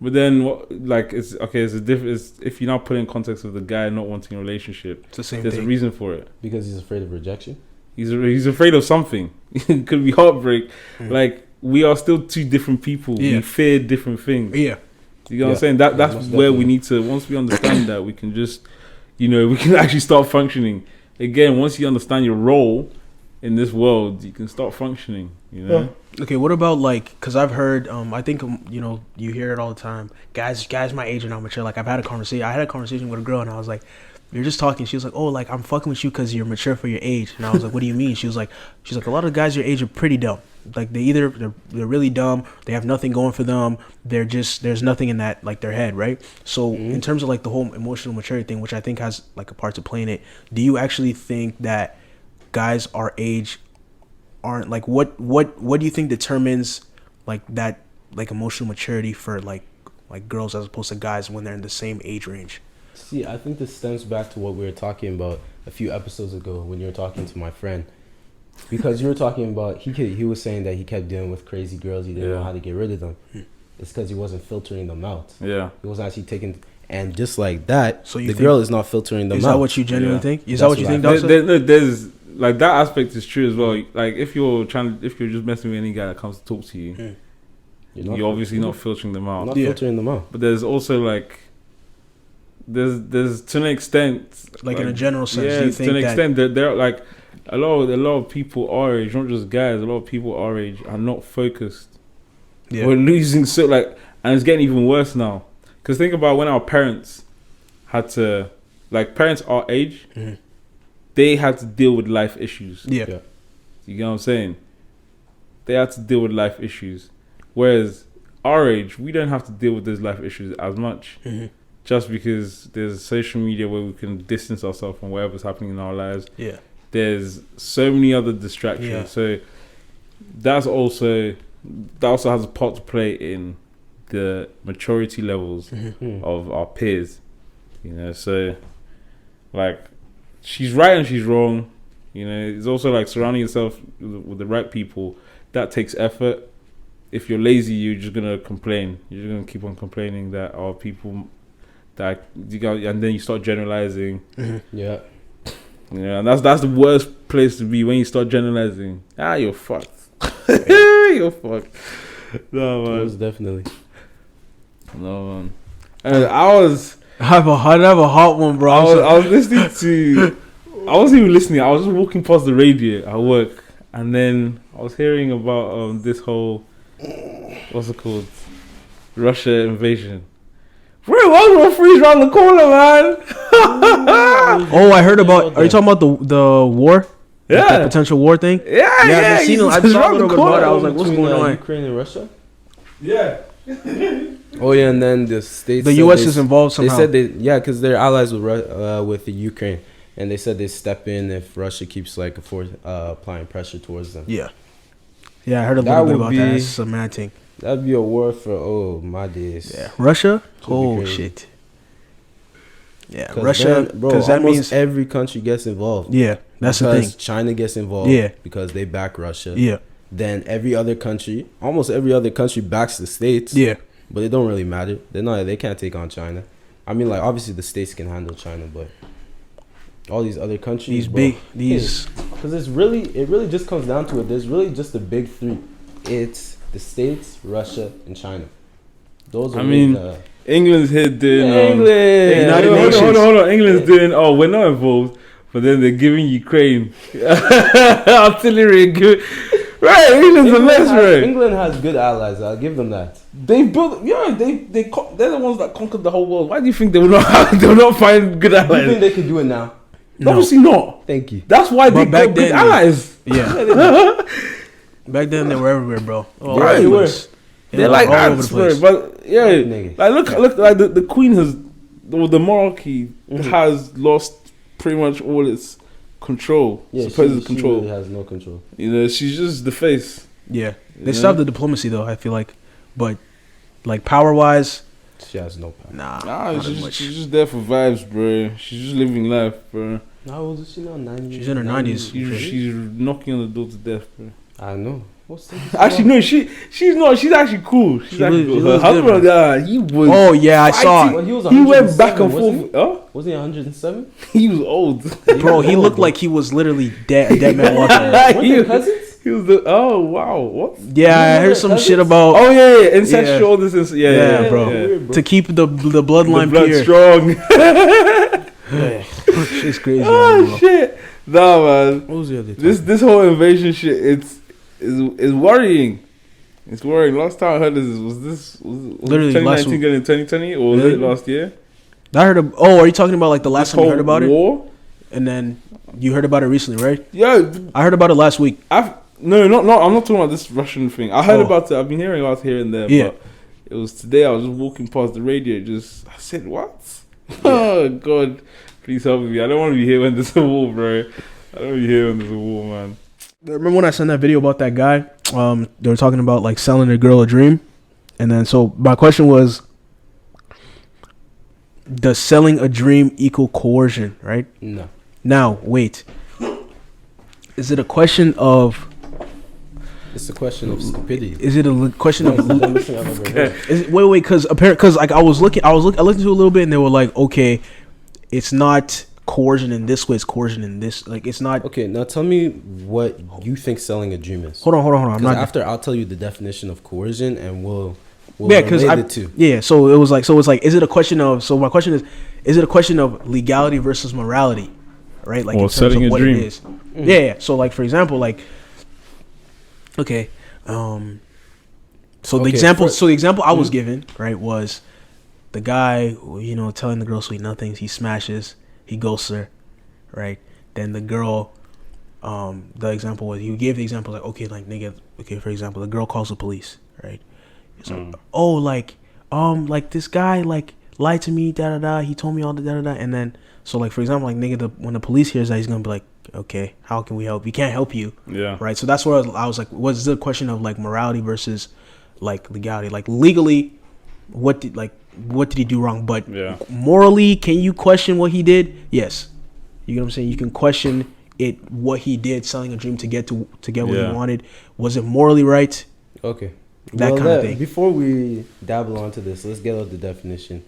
But then, it's okay. It's a different. If you're not putting in context of the guy not wanting a relationship, it's the same there's thing. A reason for it. Because he's afraid of rejection. He's afraid of something. It could be heartbreak. Like, we are still two different people. Yeah. We fear different things. Yeah. You know what I'm saying? That's where definitely. we need to. Once we understand that, we can just, we can actually start functioning. Again, once you understand your role in this world, you can start functioning. Okay, what about because I've heard, I think you hear it all the time. Guys my age are not mature. Like, I had a conversation with a girl, and I was like, you're just talking. She was like, oh, like, I'm fucking with you because you're mature for your age. And I was like, what do you mean? She's like, a lot of guys your age are pretty dumb. Like, they're really dumb. They have nothing going for them. There's nothing in that, like, their head, right? So in terms of like the whole emotional maturity thing, which I think has like a part to play in it, do you actually think that guys our age aren't like, what do you think determines like that, like, emotional maturity for like girls as opposed to guys when they're in the same age range? See, I think this stems back to what we were talking about a few episodes ago when you were talking to my friend. Because you were talking about, he was saying that he kept dealing with crazy girls, he didn't know how to get rid of them. It's because he wasn't filtering them out. Yeah. He wasn't actually taking, and just like that, so the girl is not filtering them out. Is that what you genuinely think? Is that what you think, There's like, that aspect is true as well. Like, if you're just messing with any guy that comes to talk to you, you're obviously not filtering them out. Not filtering them out. But there's also like, there's to an extent, like in a general sense, do you think to an extent that there are like a lot of people our age, not just guys, a lot of people our age are not focused. Yeah. We're losing and it's getting even worse now. Because think about when our parents had to, like, parents our age, they had to deal with life issues. Yeah. You get what I'm saying? They had to deal with life issues. Whereas our age, we don't have to deal with those life issues as much. Just because there's social media where we can distance ourselves from whatever's happening in our lives. Yeah. There's so many other distractions. Yeah. So that also has a part to play in the maturity levels of our peers. So like, she's right and she's wrong. It's also like surrounding yourself with the right people. That takes effort. If you're lazy, you're just gonna complain. You're just gonna keep on complaining that our people that you got, and then you start generalizing. Yeah. And that's the worst place to be, when you start generalizing. You're fucked. You're fucked. No, man. Most definitely. No, man. And I have a hot one, bro. I was listening to. I wasn't even listening. I was just walking past the radio at work, and then I was hearing about this whole, what's it called, Russia invasion. Bro, World War III's around the corner, man. Oh, I heard about. Are you talking about the war? Yeah, like the potential war thing. Yeah. I've seen. I saw a little bit about it. I was like, what's going on? Ukraine and Russia. Yeah. Oh yeah, and then the states. The U.S. is involved somehow. They said because they're allies with the Ukraine, and they said they step in if Russia keeps like applying pressure towards them. Yeah. Yeah, I heard a little bit about that. That's a mad thing. That'd be a war for my days. Yeah, Russia. Oh shit. Yeah, Russia. Because that means every country gets involved. Yeah, That's the because thing. China gets involved. Yeah. Because they back Russia. Yeah. Then almost every other country backs the States. Yeah. But it don't really matter. They can't take on China. I mean, like, obviously the States can handle China, but all these other countries, because it really just comes down to it. There's really just the big three. It's the States, Russia, and China. Those are England's here doing England. Hold on. England's doing we're not involved, but then they're giving Ukraine artillery. Right, England's a mess, right? England has good allies. I'll give them that. They built, they're the ones that conquered the whole world. Why do you think they will not find good allies? Do you think they could do it now? No. Obviously not. Thank you. That's why they got good allies. Yeah. Back then they were everywhere, bro. Right, they were. They're like all over the place. But look, like the Queen the monarchy has lost pretty much all its control. Yeah, supposed control. She really has no control. She's just the face. Yeah, they still have the diplomacy though. I feel like, but like power wise, she has no power. Nah, she's just there for vibes, bro. She's just living life, bro. How old is she now? 90. She's in her 90s. She's knocking on the door to death, bro. I know. Actually, no, she's not. She's actually cool. She's actually cool. Her husband, he was. Oh yeah, I saw it. Well, he went back and forth. Was he 107? He was old, bro. He looked like he was literally dead man walking. He cousins. He was the. Oh wow, what? Yeah, I heard some shit about. Oh yeah, ancestral. Yeah, bro. Weird, bro. To keep the bloodline pure, strong. Shit's crazy. Oh shit, nah, man. What was the other? This whole invasion shit. It's worrying. It's worrying. Last time I heard this was literally 2019 getting 2020 or was it last year? I heard of. Oh, are you talking about like the last time you heard about war? And then you heard about it recently, right? Yeah, I heard about it last week. No, I'm not talking about this Russian thing. I heard about it. I've been hearing about it here and there. Yeah. But it was today. I was just walking past the radio. I said, "What? Yeah. Oh God, please help me! I don't want to be here when there's a war, bro. I don't want to be here when there's a war, man." Remember when I sent that video about that guy? They were talking about like selling a girl a dream, and then so my question was, does selling a dream equal coercion? Right? No. Now wait. Is it a question of? It's a question of stupidity. Is it a question of? Wait, because like I looked into it a little bit, and they were like, okay, it's not coercion in this way, it's coercion in this. Like it's not. Okay, now tell me what you think selling a dream is. Hold on. I'll tell you the definition of coercion, and we'll because so it was like is it a question of? So my question is it a question of legality versus morality, right? Like or in terms selling of what a dream. It is. Mm-hmm. Yeah. So like for example, like okay, the example I was given, right, was the guy, telling the girl sweet nothings. He smashes, he ghosts her, right? Then the girl, the example was, you gave the example like, okay, like nigga, okay, for example, the girl calls the police, right? It's like, like this guy like lied to me, da da da. He told me all the da da da, and then so like for example, like nigga, when the police hears that, he's gonna be like, okay, how can we help? We can't help you. Yeah. Right. So that's where I was like, what's the question of like morality versus like legality? Like legally, what did he do wrong? But morally, can you question what he did? Yes. You know what I'm saying? You can question what he did, selling a dream to get what he wanted. Was it morally right? Okay. That kind of thing. Before we dabble onto this, let's get out the definition.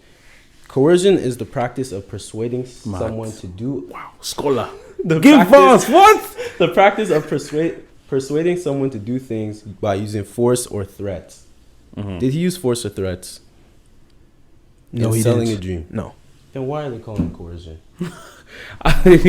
Coercion is the practice of persuading someone to do. Wow, scholar. Give us what? The practice of persuading someone to do things by using force or threats. Mm-hmm. Did he use force or threats? No, he selling didn't. a dream. No. Then why are they calling it coercion? Who's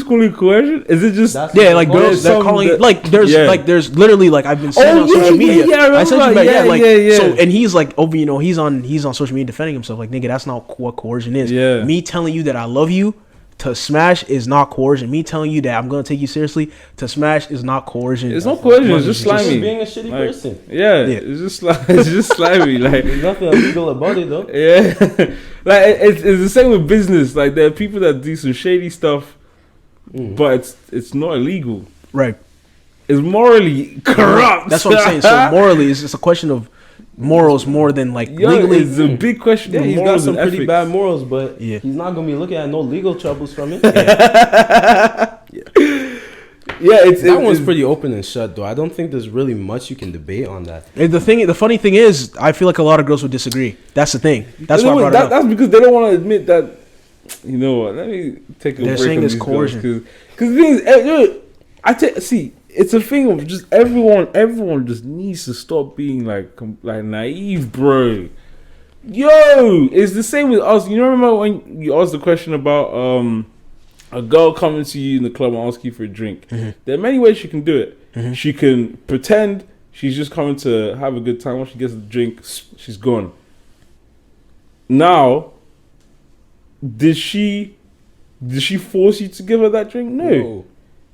calling it coercion? Is it just like girls they're calling it like there's literally like I've been seeing on social media. I sent you so and he's like he's on social media defending himself like nigga, that's not what coercion is. Yeah. Me telling you that I love you to smash is not coercion. Me telling you that I'm gonna take you seriously to smash is not coercion. It's not coercion. It's just slimy. Just being a shitty person. Yeah. It's just slimy. Like there's nothing illegal about it though. Yeah, like it's the same with business. Like there are people that do some shady stuff, but it's not illegal. Right. It's morally corrupt. That's what I'm saying. So morally, it's just a question of morals more than like Yo, legally. it's a big question. Yeah, of he's got morals some and pretty ethics. bad morals, but Yeah. he's not gonna be looking at no legal troubles from it. Yeah, That one's pretty open and shut, though. I don't think there's really much you can debate on that. The funny thing is, I feel like a lot of girls would disagree. That's the thing. That's why I brought it up. That's because they don't want to admit that. You know what? Let me take a They're break saying from it's these coercion. Because the thing is, see, it's a thing of just everyone just needs to stop being like naive, bro. Yo, it's the same with us. You remember when you asked the question about a girl coming to you in the club and ask you for a drink? Mm-hmm. There are many ways she can do it. She can pretend she's just coming to have a good time. Once she gets the drink, she's gone. Now, did she force you to give her that drink? No. Whoa.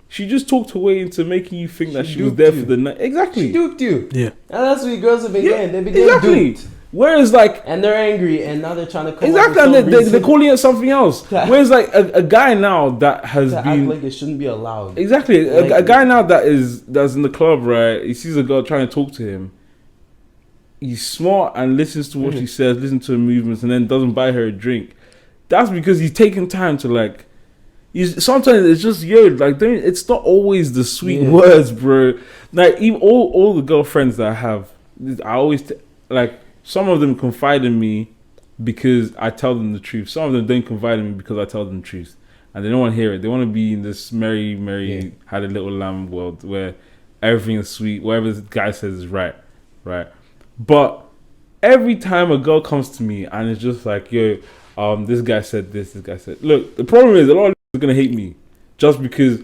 She just talked her way into making you think that She she was duped there you. for the night. Exactly. She duped you. Yeah. And that's what girls have been getting. They begin Exactly. duped. Whereas like And they're angry, and now they're trying to come exactly, up and with some they're reason calling it something else. Whereas like a guy now that has to been act like it shouldn't be allowed. exactly Like- a guy now that's in the club, right? He sees a girl trying to talk to him. He's smart and listens to what she says, listens to her movements, and then doesn't buy her a drink. That's because he's taking time to like. Sometimes it's just it's not always the sweet words, bro. Like even all the girlfriends that I have, I always like some of them confide in me because I tell them the truth. Some of them don't confide in me because I tell them the truth, and they don't want to hear it. They want to be in this merry had a little lamb world where everything is sweet. Whatever the guy says is right. But every time a girl comes to me and it's just like, yo, this guy said this guy said. Look, the problem is a lot of are gonna hate me just because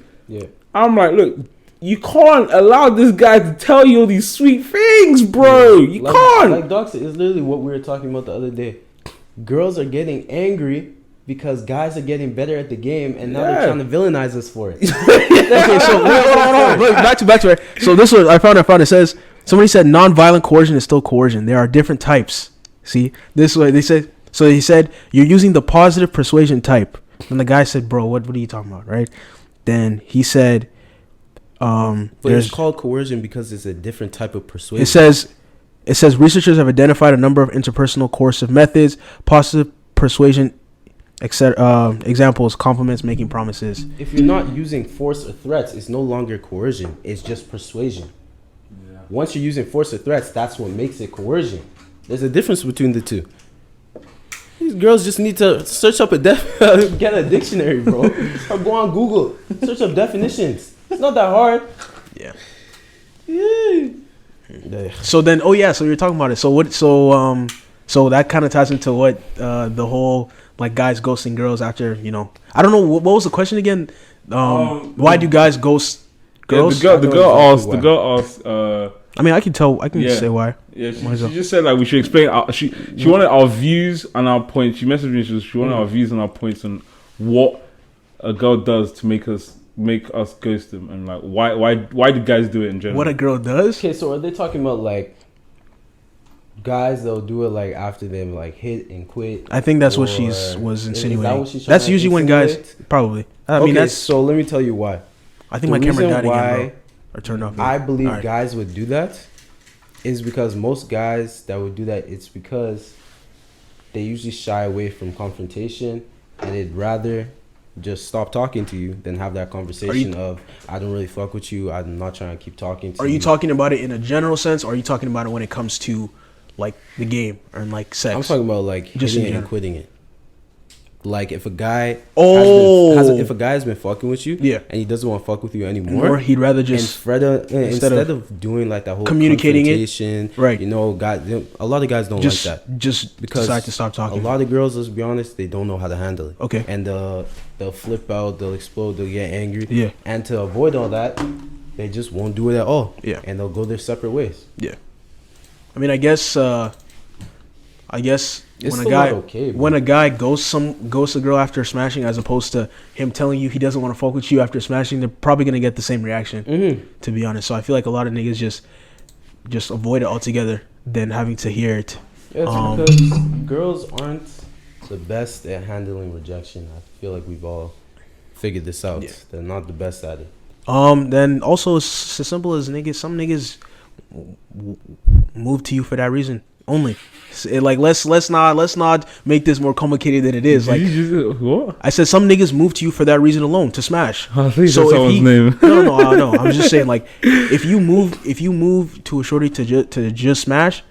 I'm like, look, you can't allow this guy to tell you all these sweet things, bro. You can't. Like Doc said, it's literally what we were talking about the other day. Girls are getting angry because guys are getting better at the game, and now they're trying to villainize us for it. Okay, so hold on. Look, back to it. So this was I found. It says somebody said non-violent coercion is still coercion. There are different types. See, this way they said. So he said you're using the positive persuasion type. And the guy said, "Bro, what are you talking about?" Right? Then he said, But it's called coercion because it's a different type of persuasion. It says researchers have identified a number of interpersonal coercive methods, positive persuasion, etc. Examples: compliments, making promises. If you're not using force or threats, it's no longer coercion. It's just persuasion. Yeah. Once you're using force or threats, that's what makes it coercion. There's a difference between the two. These girls just need to search up get a dictionary, bro. Or go on Google, search up definitions. It's not that hard. Yeah. Yeah. So then, so you're talking about it. So what? So that kind of ties into what the whole like guys ghosting girls after I don't know what was the question again. Why do guys ghost girls? The girl asked. I mean, I can say why. Yeah, she just said like we should explain. She wanted our views and our points. She messaged me. She wanted our views and our points on what a girl does to make us ghost them, and like why do guys do it in general? What a girl does? Okay, so are they talking about like guys that'll do it like after them like hit and quit? I think that's what was insinuating. Is that what she's that's trying to usually when guys probably. I mean, that's so. Let me tell you why. I think my camera died again, bro. Or turned off. I believe guys would do that is because most guys that would do that, it's because they usually shy away from confrontation and they'd rather just stop talking to you than have that conversation of I don't really fuck with you, I'm not trying to keep talking to you. Are you talking about it in a general sense, or are you talking about it when it comes to like the game or like sex? I'm talking about like just hitting it and quitting it. Like if a guy if a guy has been fucking with you and he doesn't want to fuck with you anymore, or he'd rather just instead of doing like that whole communicating it, right? Guys, a lot of guys don't like that. Just because decide to stop talking. A lot of girls, let's be honest, they don't know how to handle it. Okay, and they'll flip out, they'll explode, they'll get angry. Yeah, and to avoid all that, they just won't do it at all. Yeah, and they'll go their separate ways. Yeah, I mean, I guess it's when a guy ghosts a girl after smashing, as opposed to him telling you he doesn't want to fuck with you after smashing, they're probably gonna get the same reaction. To be honest, so I feel like a lot of niggas just avoid it altogether than having to hear it. Yeah, it's because girls aren't the best at handling rejection. I feel like we've all figured this out. Yeah. They're not the best at it. Then also it's as simple as some niggas move to you for that reason. only. Like let's not make this more complicated than it is. Like what? I said, some niggas move to you for that reason alone, to smash. I think So that's if someone's name. no, I'm just saying, like, if you move to a shorty to just smash,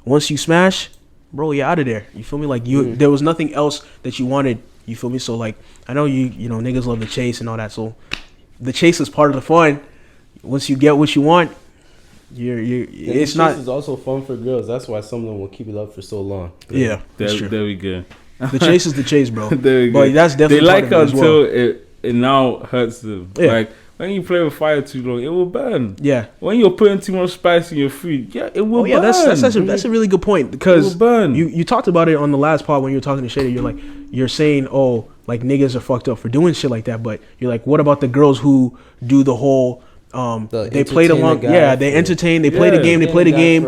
once you smash, bro, you're out of there. You feel me? Like there was nothing else that you wanted. You feel me? So like, I know you know niggas love the chase and all that. So the chase is part of the fun. Once you get what you want, it's not. Chase is also fun for girls. That's why some of them will keep it up for so long. Yeah, that's true. There we go. The chase is the chase, bro. There we go. But that's definitely they like part of it until as well. it now hurts them. Yeah. Like when you play with fire too long, it will burn. Yeah. When you're putting too much spice in your food, it will burn. That's a really good point, because it will burn. you talked about it on the last pod when you were talking to Shady. You're saying, oh, like niggas are fucked up for doing shit like that, but you're like, what about the girls who do the whole they played along, they entertain, they play the game,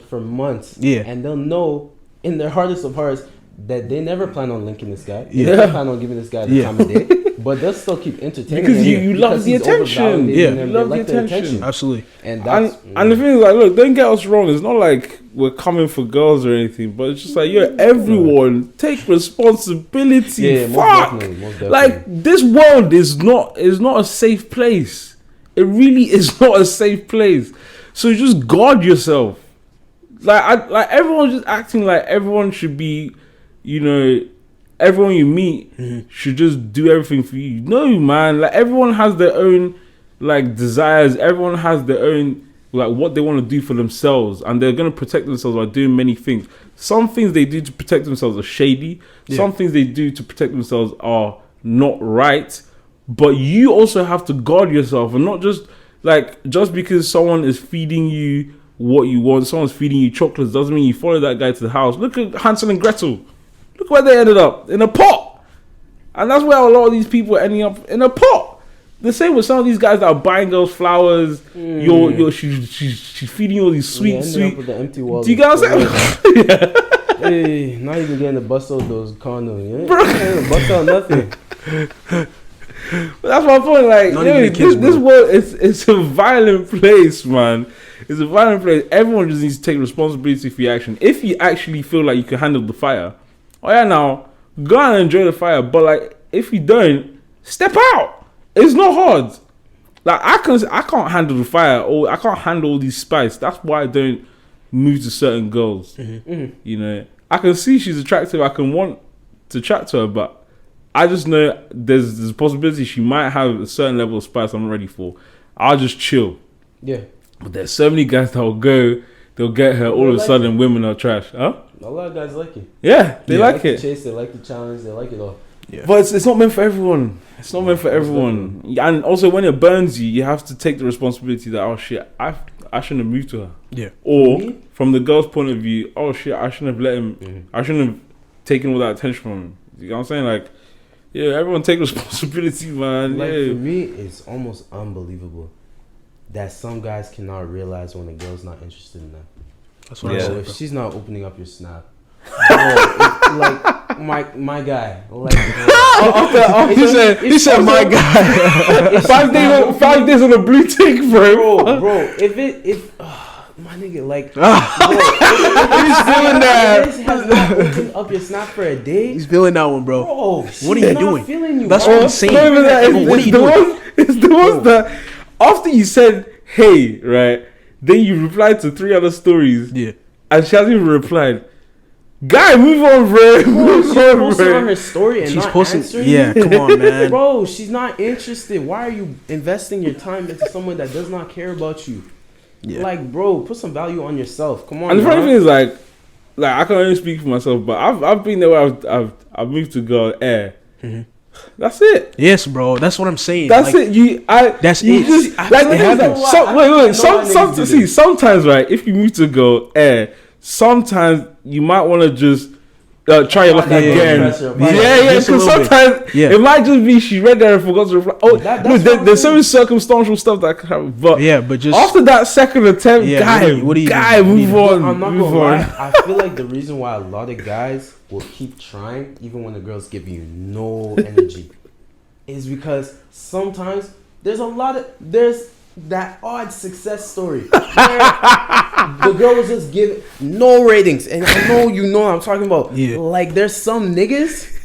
for months, yeah, and they'll know in their hardest of hearts that they never plan on linking this guy. They Yeah. never plan on giving this guy the time of day, but they'll still keep entertaining because him you love the attention. Yeah, you love the attention. Absolutely. And that's and the thing is, like, look, don't get us wrong. It's not like we're coming for girls or anything, but it's just like, everyone take responsibility. Yeah, most definitely. Like, this world is not a safe place. It really is not a safe place. So just guard yourself. Like everyone's just acting like everyone should be, everyone you meet should just do everything for you. No, man. Like, everyone has their own like desires. Everyone has their own like what they want to do for themselves, and they're gonna protect themselves by doing many things. Some things they do to protect themselves are shady. Yeah. Some things they do to protect themselves are not right. But you also have to guard yourself, and not just because someone is feeding you what you want, someone's feeding you chocolates, doesn't mean you follow that guy to the house. Look at Hansel and Gretel. Look where they ended up, in a pot. And that's where a lot of these people are ending up, in a pot. The same with some of these guys that are buying girls flowers. She's feeding you all these sweet. With the empty wallet. Do you guys say? Hey, not even getting to bust out those condoms. Bust out nothing. But that's my point. Like, this world it's a violent place, man. It's a violent place. Everyone just needs to take responsibility for your action. If you actually feel like you can handle the fire, now go and enjoy the fire. But like, if you don't, step out. It's not hard. Like, I can't handle the fire, or I can't handle all these spice. That's why I don't move to certain girls. Mm-hmm. I can see she's attractive. I can want to chat to her, but I just know there's a possibility she might have a certain level of spice I'm ready for. I'll just chill. Yeah. But there's so many guys that will go, they'll get her, all of a sudden women are trash. Huh? A lot of guys like it. Yeah, they like it. The chase, they like the challenge, they like it all. Yeah. But it's not meant for everyone. It's not meant for everyone. And also, when it burns you have to take the responsibility that, oh shit, I shouldn't have moved to her. Yeah. Or from the girl's point of view, oh shit, I shouldn't have let him, I shouldn't have taken all that attention from him. You know what I'm saying? Like, yeah, everyone take responsibility, man. Like, yeah. for me, it's almost unbelievable that some guys cannot realize when a girl's not interested in them. That's what I said. If she's not opening up your snap, like my guy, like he said my guy. 5 days on a blue tick, bro. If my nigga, like, He's feeling that. If has not opened up your snap for a day, He's feeling that one, bro. What are you doing? Feeling you, That's bro. what I'm saying. What are you doing? It's the ones that after you said hey, right, then you replied to 3 other stories. Yeah. And she hasn't even replied. Guy, move on, bro. She's posting on her story and she's not posting. answering. Yeah, come on, man. Bro, she's not interested. Why are you investing your time into someone that does not care about you? Yeah. Like, bro, put some value on yourself. Come on. And the funny thing is, like I can only speak for myself, but I've been there where I've moved to girl air. Mm-hmm. That's it. Yes, bro. That's what I'm saying. That's it. That's you it. just like it happens. Sometimes, right? If you move to girl air, sometimes you might want to just try your luck again. Yeah, because sometimes it might just be she read there and forgot to reply. Oh, there's some circumstantial stuff that could happen. But just after that second attempt, move on. I'm not gonna lie. I feel like the reason why a lot of guys will keep trying, even when the girls give you no energy, is because sometimes there's that odd success story where the girl was just giving no ratings, and I know you know what I'm talking about. Yeah. Like there's some niggas.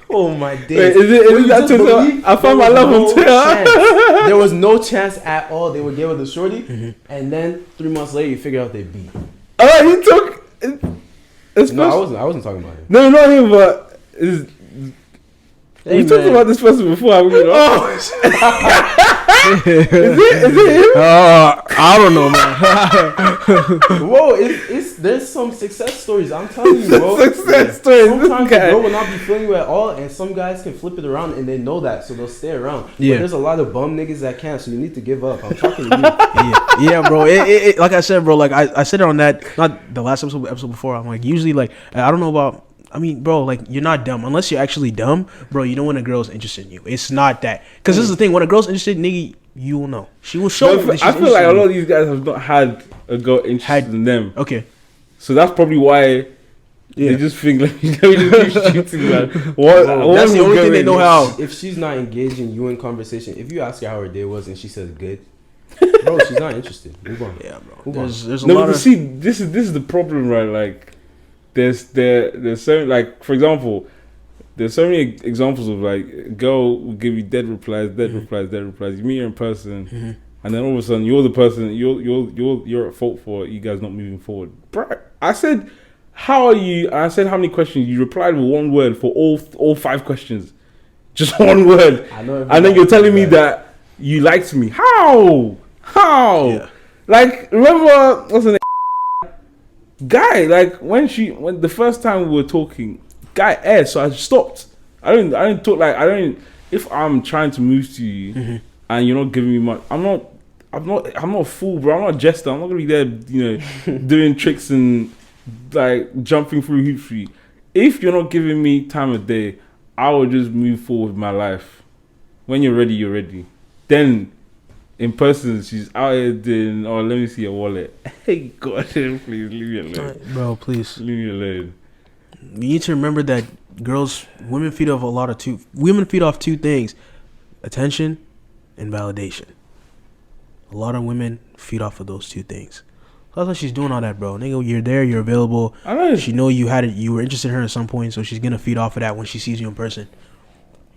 Oh my days! Wait, is that Twitter? I found my love on Twitter. There was no chance at all they would give her the shorty, and then 3 months later you figure out they beat. Oh, he took. No, I wasn't talking about it. No, not him, but we talked about this person before. Have we, you know? Oh, is it him? I don't know, man. Whoa, there's some success stories. I'm telling you, bro. Success stories. Sometimes the girl will not be feeling you at all, and some guys can flip it around, and they know that, so they'll stay around. Yeah. But there's a lot of bum niggas that can't, so you need to give up. I'm talking to you. Yeah, bro. It like I said, bro. Like I said it on that, not the last episode before. I'm like, usually, like, I don't know about. I mean, bro, like, you're not dumb. Unless you're actually dumb, bro, you know when a girl's interested in you. It's not that. Because this is the thing. When a girl's interested, nigga, you will know. She will show you that she's I feel like a interested lot of these guys have not had a girl interested in them. Okay. So that's probably why they just think, like, let me just keep shooting, man. That's the only thing they know how. If she's not engaging you in conversation, if you ask her how her day was and she says good, bro, she's not interested. Move on. Yeah, bro. Move on. There's a No, lot but of... see, this is the problem, right? Like, there's so, like, for example, there's so many examples of, like, a girl will give you dead replies. You meet her in person, and then all of a sudden you're the person you're at fault for you guys not moving forward. Bro, I said, how are you? I said, how many questions? You replied with one word for all 5 questions, just one word, and then you're telling me that you liked me. How? Yeah. Like, remember what's her name? Guy, like, when the first time we were talking, guy aired, so I stopped. I didn't talk, like, if I'm trying to move to you and you're not giving me much, I'm not a fool, bro. I'm not a jester. I'm not gonna be there, you know, doing tricks and, like, jumping through hoops for you. If you're not giving me time of day, I will just move forward with my life. When you're ready, you're ready. Then in person, she's out here doing, oh, let me see your wallet. Hey, God, please leave me alone. Bro, please. Leave me alone. You need to remember that women feed off 2 things: attention and validation. A lot of women feed off of those 2 things. So that's why she's doing all that, bro. Nigga, you're there, you're available. I know. She know you were interested in her at some point, so she's gonna feed off of that when she sees you in person.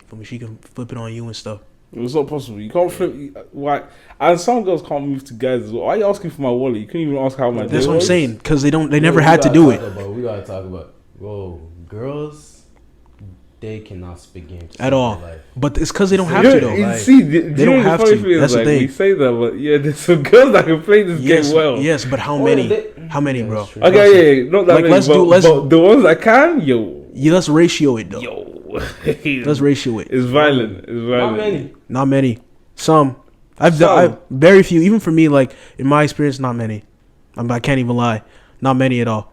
For me, she can flip it on you and stuff. It's not possible. You can't flip. Why? And some girls can't move to guys as well. Why are you asking for my wallet? You couldn't even ask how my day That's what I'm was. saying. Because they never had to do it. We gotta talk about. Whoa, girls, they cannot speak games At all. But it's because they don't have to, though. You see, they don't have to. That's the thing. We say that, but yeah, there's some girls that can play this game well. Yes, but how many? How many, bro? Okay, yeah, not that many. But the ones that can, let's ratio it, though. Let's ratio it. It's violent. Not many. Some. I've very few. Even for me, like, in my experience, not many. I can't even lie. Not many at all.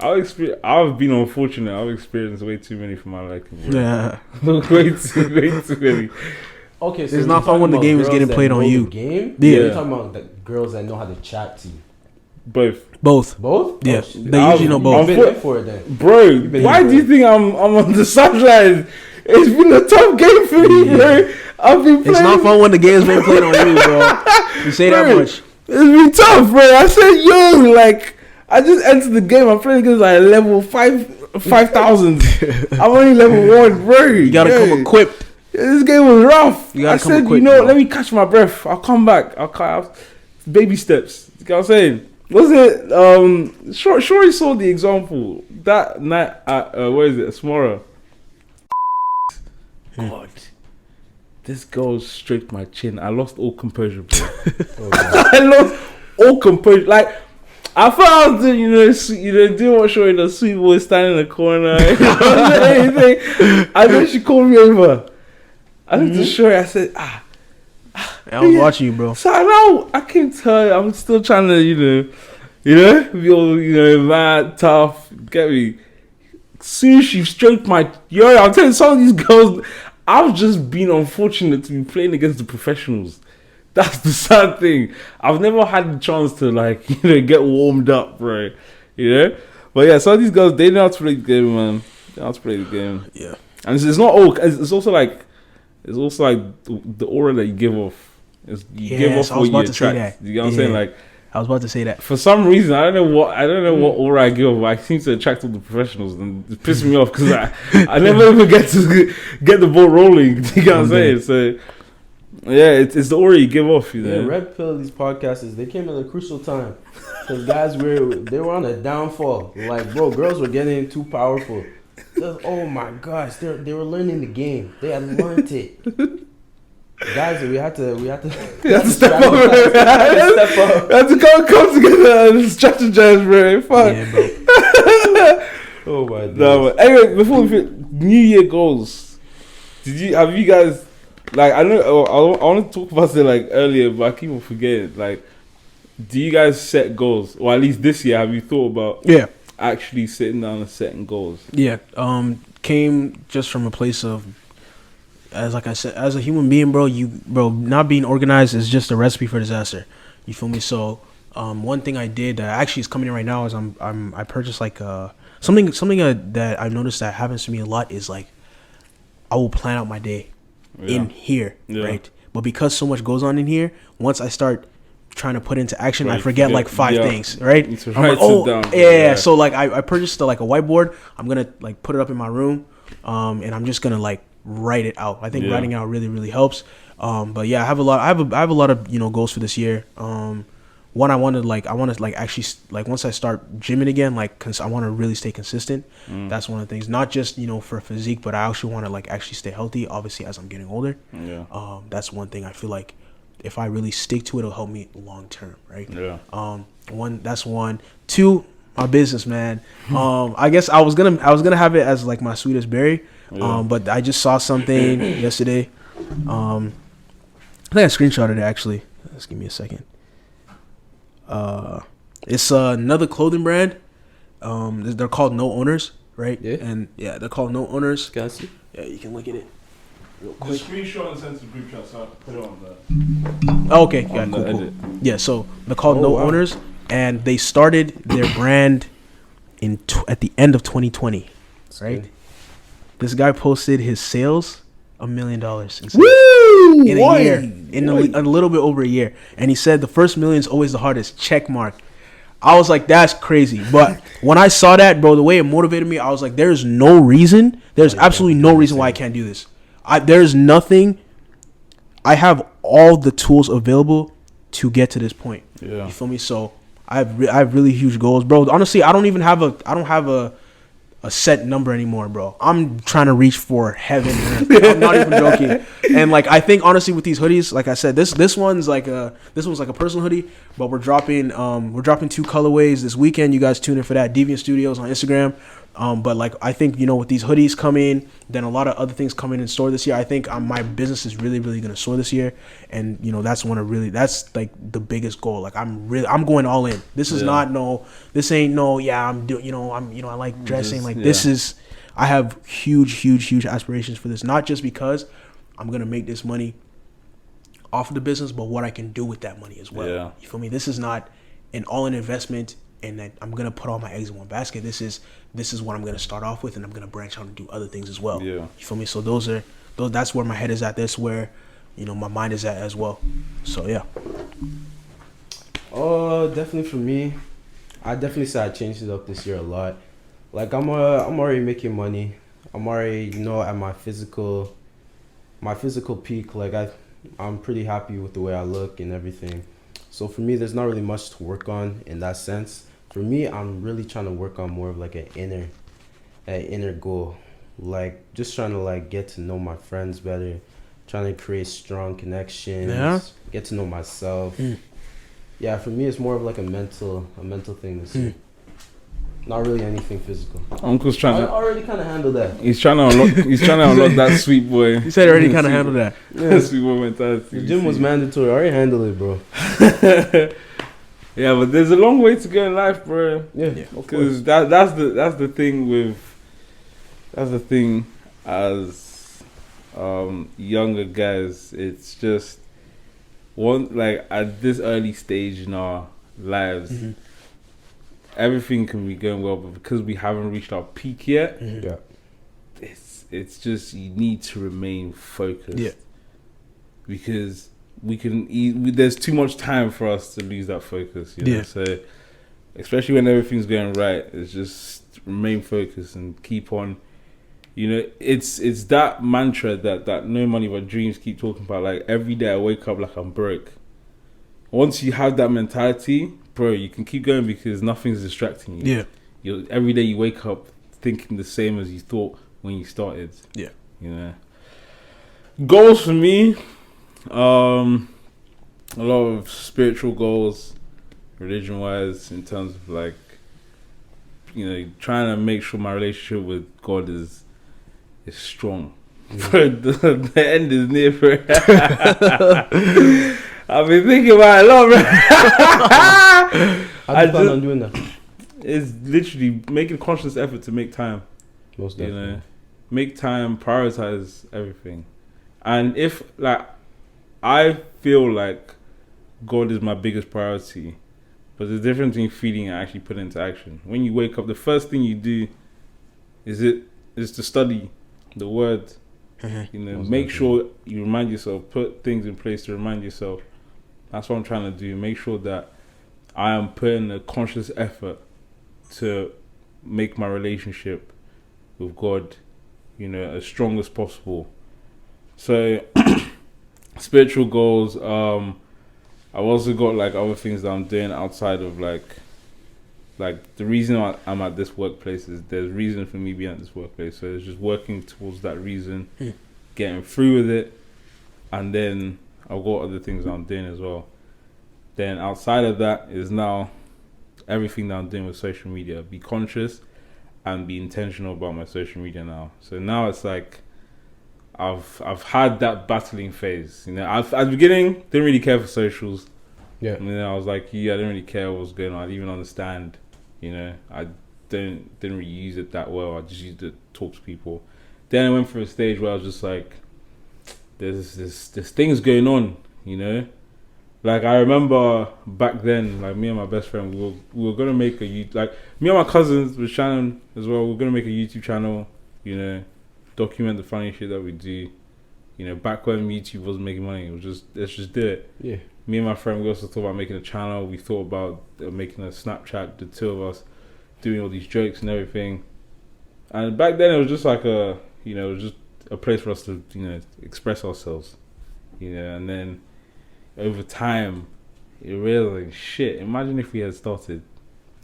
I've been unfortunate. I've experienced way too many for my liking. Bro. Yeah. way too many. Okay, so it's not fun when the game is getting played on you. Game? Yeah. You're talking about the girls that know how to chat to you. Both. Yeah. They usually know both. I've been there for it then. Bro, why do you think I'm on the sidelines? It's been a tough game for me, bro. I've been playing. It's not fun when the game's been played on you, bro. You say that much. It's been tough, bro. I said, like, I just entered the game. I'm playing against, like, level 5,000. I'm only level 1, bro. You gotta come equipped. This game was rough. I said, equipped, let me catch my breath. I'll come back. Baby steps. You know what I'm saying? Was it, Shorty saw the example that night at, where is it, Smora. God, this girl straight my chin. I lost all composure, bro. I lost all composure. Like, I thought I was doing, doing what Shorty does, sweet boy standing in the corner. And then she called me over. I looked at Shorty, I said, I was watching you, bro. So I can tell I'm still trying to, be all, mad, tough, get me. Soon as she stroked my, I'm telling you, some of these girls, I've just been unfortunate to be playing against the professionals. That's the sad thing. I've never had the chance to, like, get warmed up, bro. But yeah, some of these girls, they know how to play the game, man. They know how to play the game. Yeah. And it's not all, it's also like the aura that you give off. You give off what you attract. You know what I'm saying? Like, I was about to say that. For some reason, I don't know what aura I give off, but I seem to attract all the professionals, and it pisses me off because I never ever get to get the ball rolling. You know what I'm saying? So yeah, it's the aura you give off. You know? Yeah, Red Pill. These podcasters, they came at a crucial time because guys they were on a downfall. Like, bro, girls were getting too powerful. Oh my gosh, they were learning the game. They had learned it. Guys, we had to step up. We had to come together and strategize, bro. Fuck. Yeah, bro. Oh my god. No, anyway, before we New Year goals, have you guys, like, I know I want to talk about it like earlier, but I keep on forgetting. Like, do you guys set goals, or at least this year, have you thought about actually sitting down and setting goals? Yeah, came just from a place of, as like I said, as a human being, bro, not being organized is just a recipe for disaster. You feel me? So, one thing I did that actually is coming in right now is I purchased like something that I've noticed that happens to me a lot is like I will plan out my day in here, right? But because so much goes on in here, once I start trying to put into action, I forget like 5 things, right? I'm like, So like I purchased like a whiteboard. I'm gonna like put it up in my room, and I'm just gonna like write it out. I think writing it out really, really helps. But yeah, I have a lot of goals for this year. One, I want to actually like once I start gymming again, like I want to really stay consistent. That's one of the things. Not just for physique, but I actually want to like actually stay healthy. Obviously, as I'm getting older. That's one thing I feel like if I really stick to it, it'll help me long term, right? That's one. Two, my business, man. I guess I was gonna have it as like my sweetest berry. But I just saw something yesterday. I think I screenshotted it actually. Just give me a second. It's another clothing brand. They're called No Owners, right? Yeah. And yeah, they're called No Owners. Can I see? Yeah, you can look at it real The quick. screenshot and send to the group chat, so I put it on the. Oh, okay, yeah, cool. Yeah, so they're called No Owners, and they started their brand at the end of 2020, right? This guy posted his sales $1 million in a year, in a little bit over a year, and he said the first million is always the hardest. Check mark. I was like, that's crazy. But when I saw that, bro, the way it motivated me, I was like, there's absolutely no reason why I can't do this. There's nothing. I have all the tools available to get to this point. Yeah. You feel me? So I have really huge goals, bro. Honestly, I don't have a set number anymore, bro. I'm trying to reach for heaven. I'm not even joking. And like I think honestly with these hoodies, like I said, this one's like a personal hoodie, but we're dropping 2 colorways this weekend. You guys tune in for that. Deviant Studios on Instagram. But like I think with these hoodies coming, then a lot of other things coming in store this year. I think my business is really, really gonna soar this year, and that's like the biggest goal. Like I'm going all in. This is I like dressing. This is, I have huge aspirations for this. Not just because I'm gonna make this money off of the business, but what I can do with that money as well. Yeah. You feel me? This is not an all-in investment, and that I'm gonna put all my eggs in one basket. This is what I'm gonna start off with, and I'm gonna branch out and do other things as well. Yeah. You feel me? So that's where my head is at. That's where my mind is at as well. So yeah. Definitely for me, I definitely say I changed it up this year a lot. Like I'm already making money. I'm already at my physical peak. Like I'm pretty happy with the way I look and everything. So for me, there's not really much to work on in that sense. For me, I'm really trying to work on more of like an inner goal. Like just trying to like get to know my friends better, trying to create strong connections, get to know myself. Yeah, for me, it's more of like a mental thing this year. Not really anything physical. Uncle's trying to. I already kind of handled that. He's trying to unlock that sweet boy. He said already kind of handled that. Yeah, sweet boy mentality. The gym was mandatory. I already handled it, bro. Yeah, but there's a long way to go in life, bro. Yeah. Because that's the thing as younger guys. It's just like at this early stage in our lives. Mm-hmm. Everything can be going well, but because we haven't reached our peak yet, it's just you need to remain focused. Yeah. Because there's too much time for us to lose that focus. You know? Yeah. So especially when everything's going right, it's just remain focused and keep on. You know, it's that mantra that No Money But Dreams keep talking about. Like, every day I wake up like I'm broke. Once you have that mentality, bro, you can keep going because nothing's distracting you. Yeah. Every day you wake up thinking the same as you thought when you started. Yeah. You know. Goals for me, a lot of spiritual goals, religion-wise, in terms of like, you know, trying to make sure my relationship with God is strong. The end is near for it. I've been thinking about it a lot, bro. How do you plan on doing that? It's literally making a conscious effort to make time. Most definitely. You know, make time, prioritize everything. And if, like, I feel like God is my biggest priority, but there's a difference between feeling and actually putting it into action. When you wake up, the first thing you do is to study the word. You know, make sure you remind yourself, put things in place to remind yourself. That's what I'm trying to do. Make sure that I am putting a conscious effort to make my relationship with God, you know, as strong as possible. So, spiritual goals. I've also got like other things that I'm doing outside of like the reason I'm at this workplace is there's reason for me being at this workplace. So it's just working towards that reason, getting through with it, and then I've got other things that I'm doing as well. Then outside of that is now everything that I'm doing with social media. Be conscious and be intentional about my social media now. So now it's like I've had that battling phase. You know, at the beginning didn't really care for socials. Yeah. And then I was like, I didn't really care what was going on. I didn't even understand. You know, I didn't really use it that well. I just used it to talk to people. Then I went through a stage where I was just like, there's things going on, you know. Like, I remember back then, like, me and my best friend, we were gonna make like me and my cousins with Shannon as well. We were gonna make a YouTube channel, you know, document the funny shit that we do. You know, back when YouTube wasn't making money, it was just, let's just do it. Yeah. Me and my friend, we also thought about making a channel. We thought about making a Snapchat, the two of us doing all these jokes and everything. And back then, it was just like it was just a place for us to, you know, express ourselves. You know, and then over time, you realize, shit, imagine if we had started.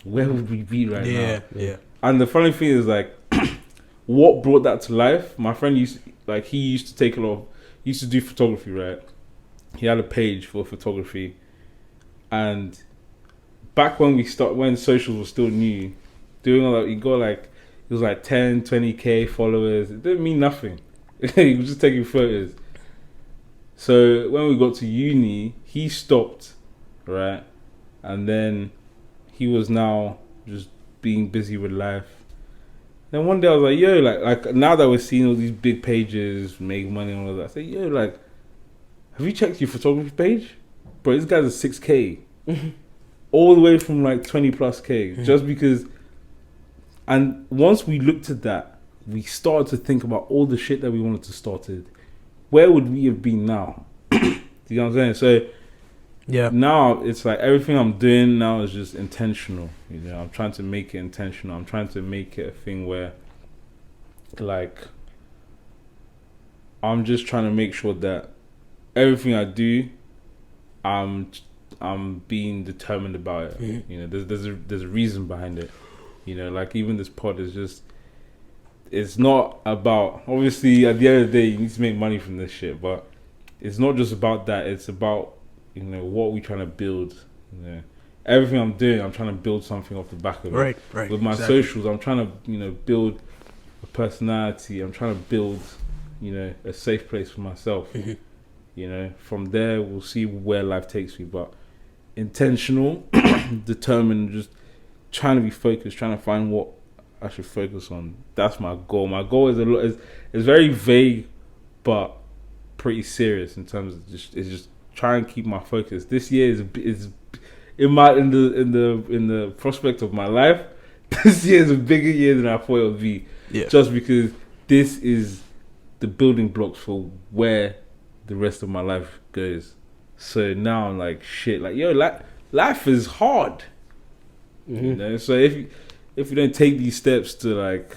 Where would we be right now? Yeah. And the funny thing is, like, what brought that to life? My friend used to do photography, right? He had a page for photography, and back when when socials were still new, doing all that, he got like, it was like 10, 20k followers. It didn't mean nothing. He was just taking photos. So when we got to uni, he stopped, right? And then he was now just being busy with life. Then one day I was like, yo, like now that we're seeing all these big pages make money and all that, I said, yo, like, have you checked your photography page? Bro, this guy's a 6k. All the way from like 20 plus k. Just because. And once we looked at that, we started to think about all the shit that we wanted to start it. Where would we have been now? Do you know what I'm saying? So Yeah. now it's like everything I'm doing now is just intentional. You know, I'm trying to make it intentional. I'm trying to make it a thing where, like, I'm just trying to make sure that everything I do, I'm being determined about it. You know, there's a reason behind it. You know, like even this pod is just, it's not about, obviously at the end of the day you need to make money from this shit, but it's not just about that. It's about, you know, what we trying to build. You know, everything I'm doing, I'm trying to build something off the back of it. Right. With my socials, I'm trying to, you know, build a personality. I'm trying to build, you know, a safe place for myself. You know, from there we'll see where life takes me, but intentional, determined, just trying to be focused, trying to find what I should focus on. That's my goal. My goal is is very vague, but pretty serious in terms of just try and keep my focus. This year is in the prospect of my life. This year is a bigger year than I thought it would be. Yeah. Just because this is the building blocks for where the rest of my life goes. So now I'm like, shit, like, yo, life is hard. Mm-hmm. You know, so if you don't take these steps to, like,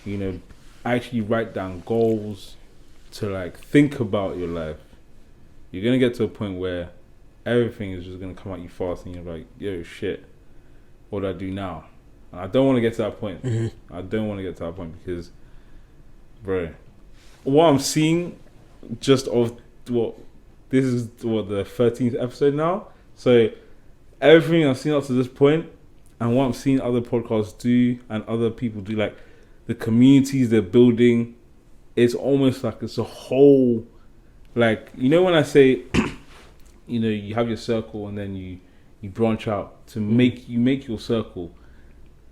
you know, actually write down goals, to, like, think about your life, you're gonna get to a point where everything is just gonna come at you fast, and you're like, yo, shit, what do I do now? And I don't want to get to that point. Mm-hmm. I don't want to get to that point because, bro, what I'm seeing, just of what this is, what, the 13th episode now. So everything I've seen up to this point, and what I'm seeing other podcasts do and other people do, like the communities they're building, it's almost like it's a whole, like, you know, when I say, you know, you have your circle and then you branch out to make your circle.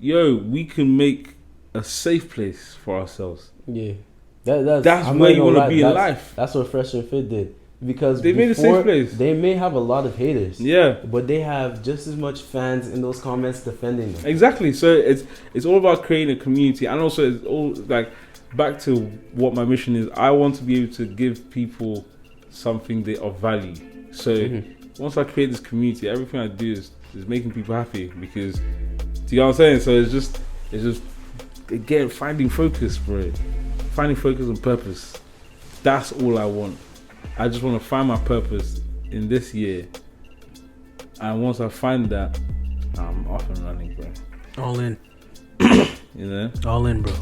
Yo, we can make a safe place for ourselves. Yeah, that's where you want to be in life. That's what Fresh and Fit did, because they made a safe place. They may have a lot of haters, yeah, but they have just as much fans in those comments defending them. Exactly. So it's all about creating a community, and also it's all like back to what my mission is. I want to be able to give people something of value. So once I create this community, everything I do is making people happy, because, do you know what I'm saying? So it's just again, finding focus, bro. Finding focus and purpose. That's all I want. I just want to find my purpose in this year. And once I find that, I'm off and running, bro. All in. You know? All in, bro.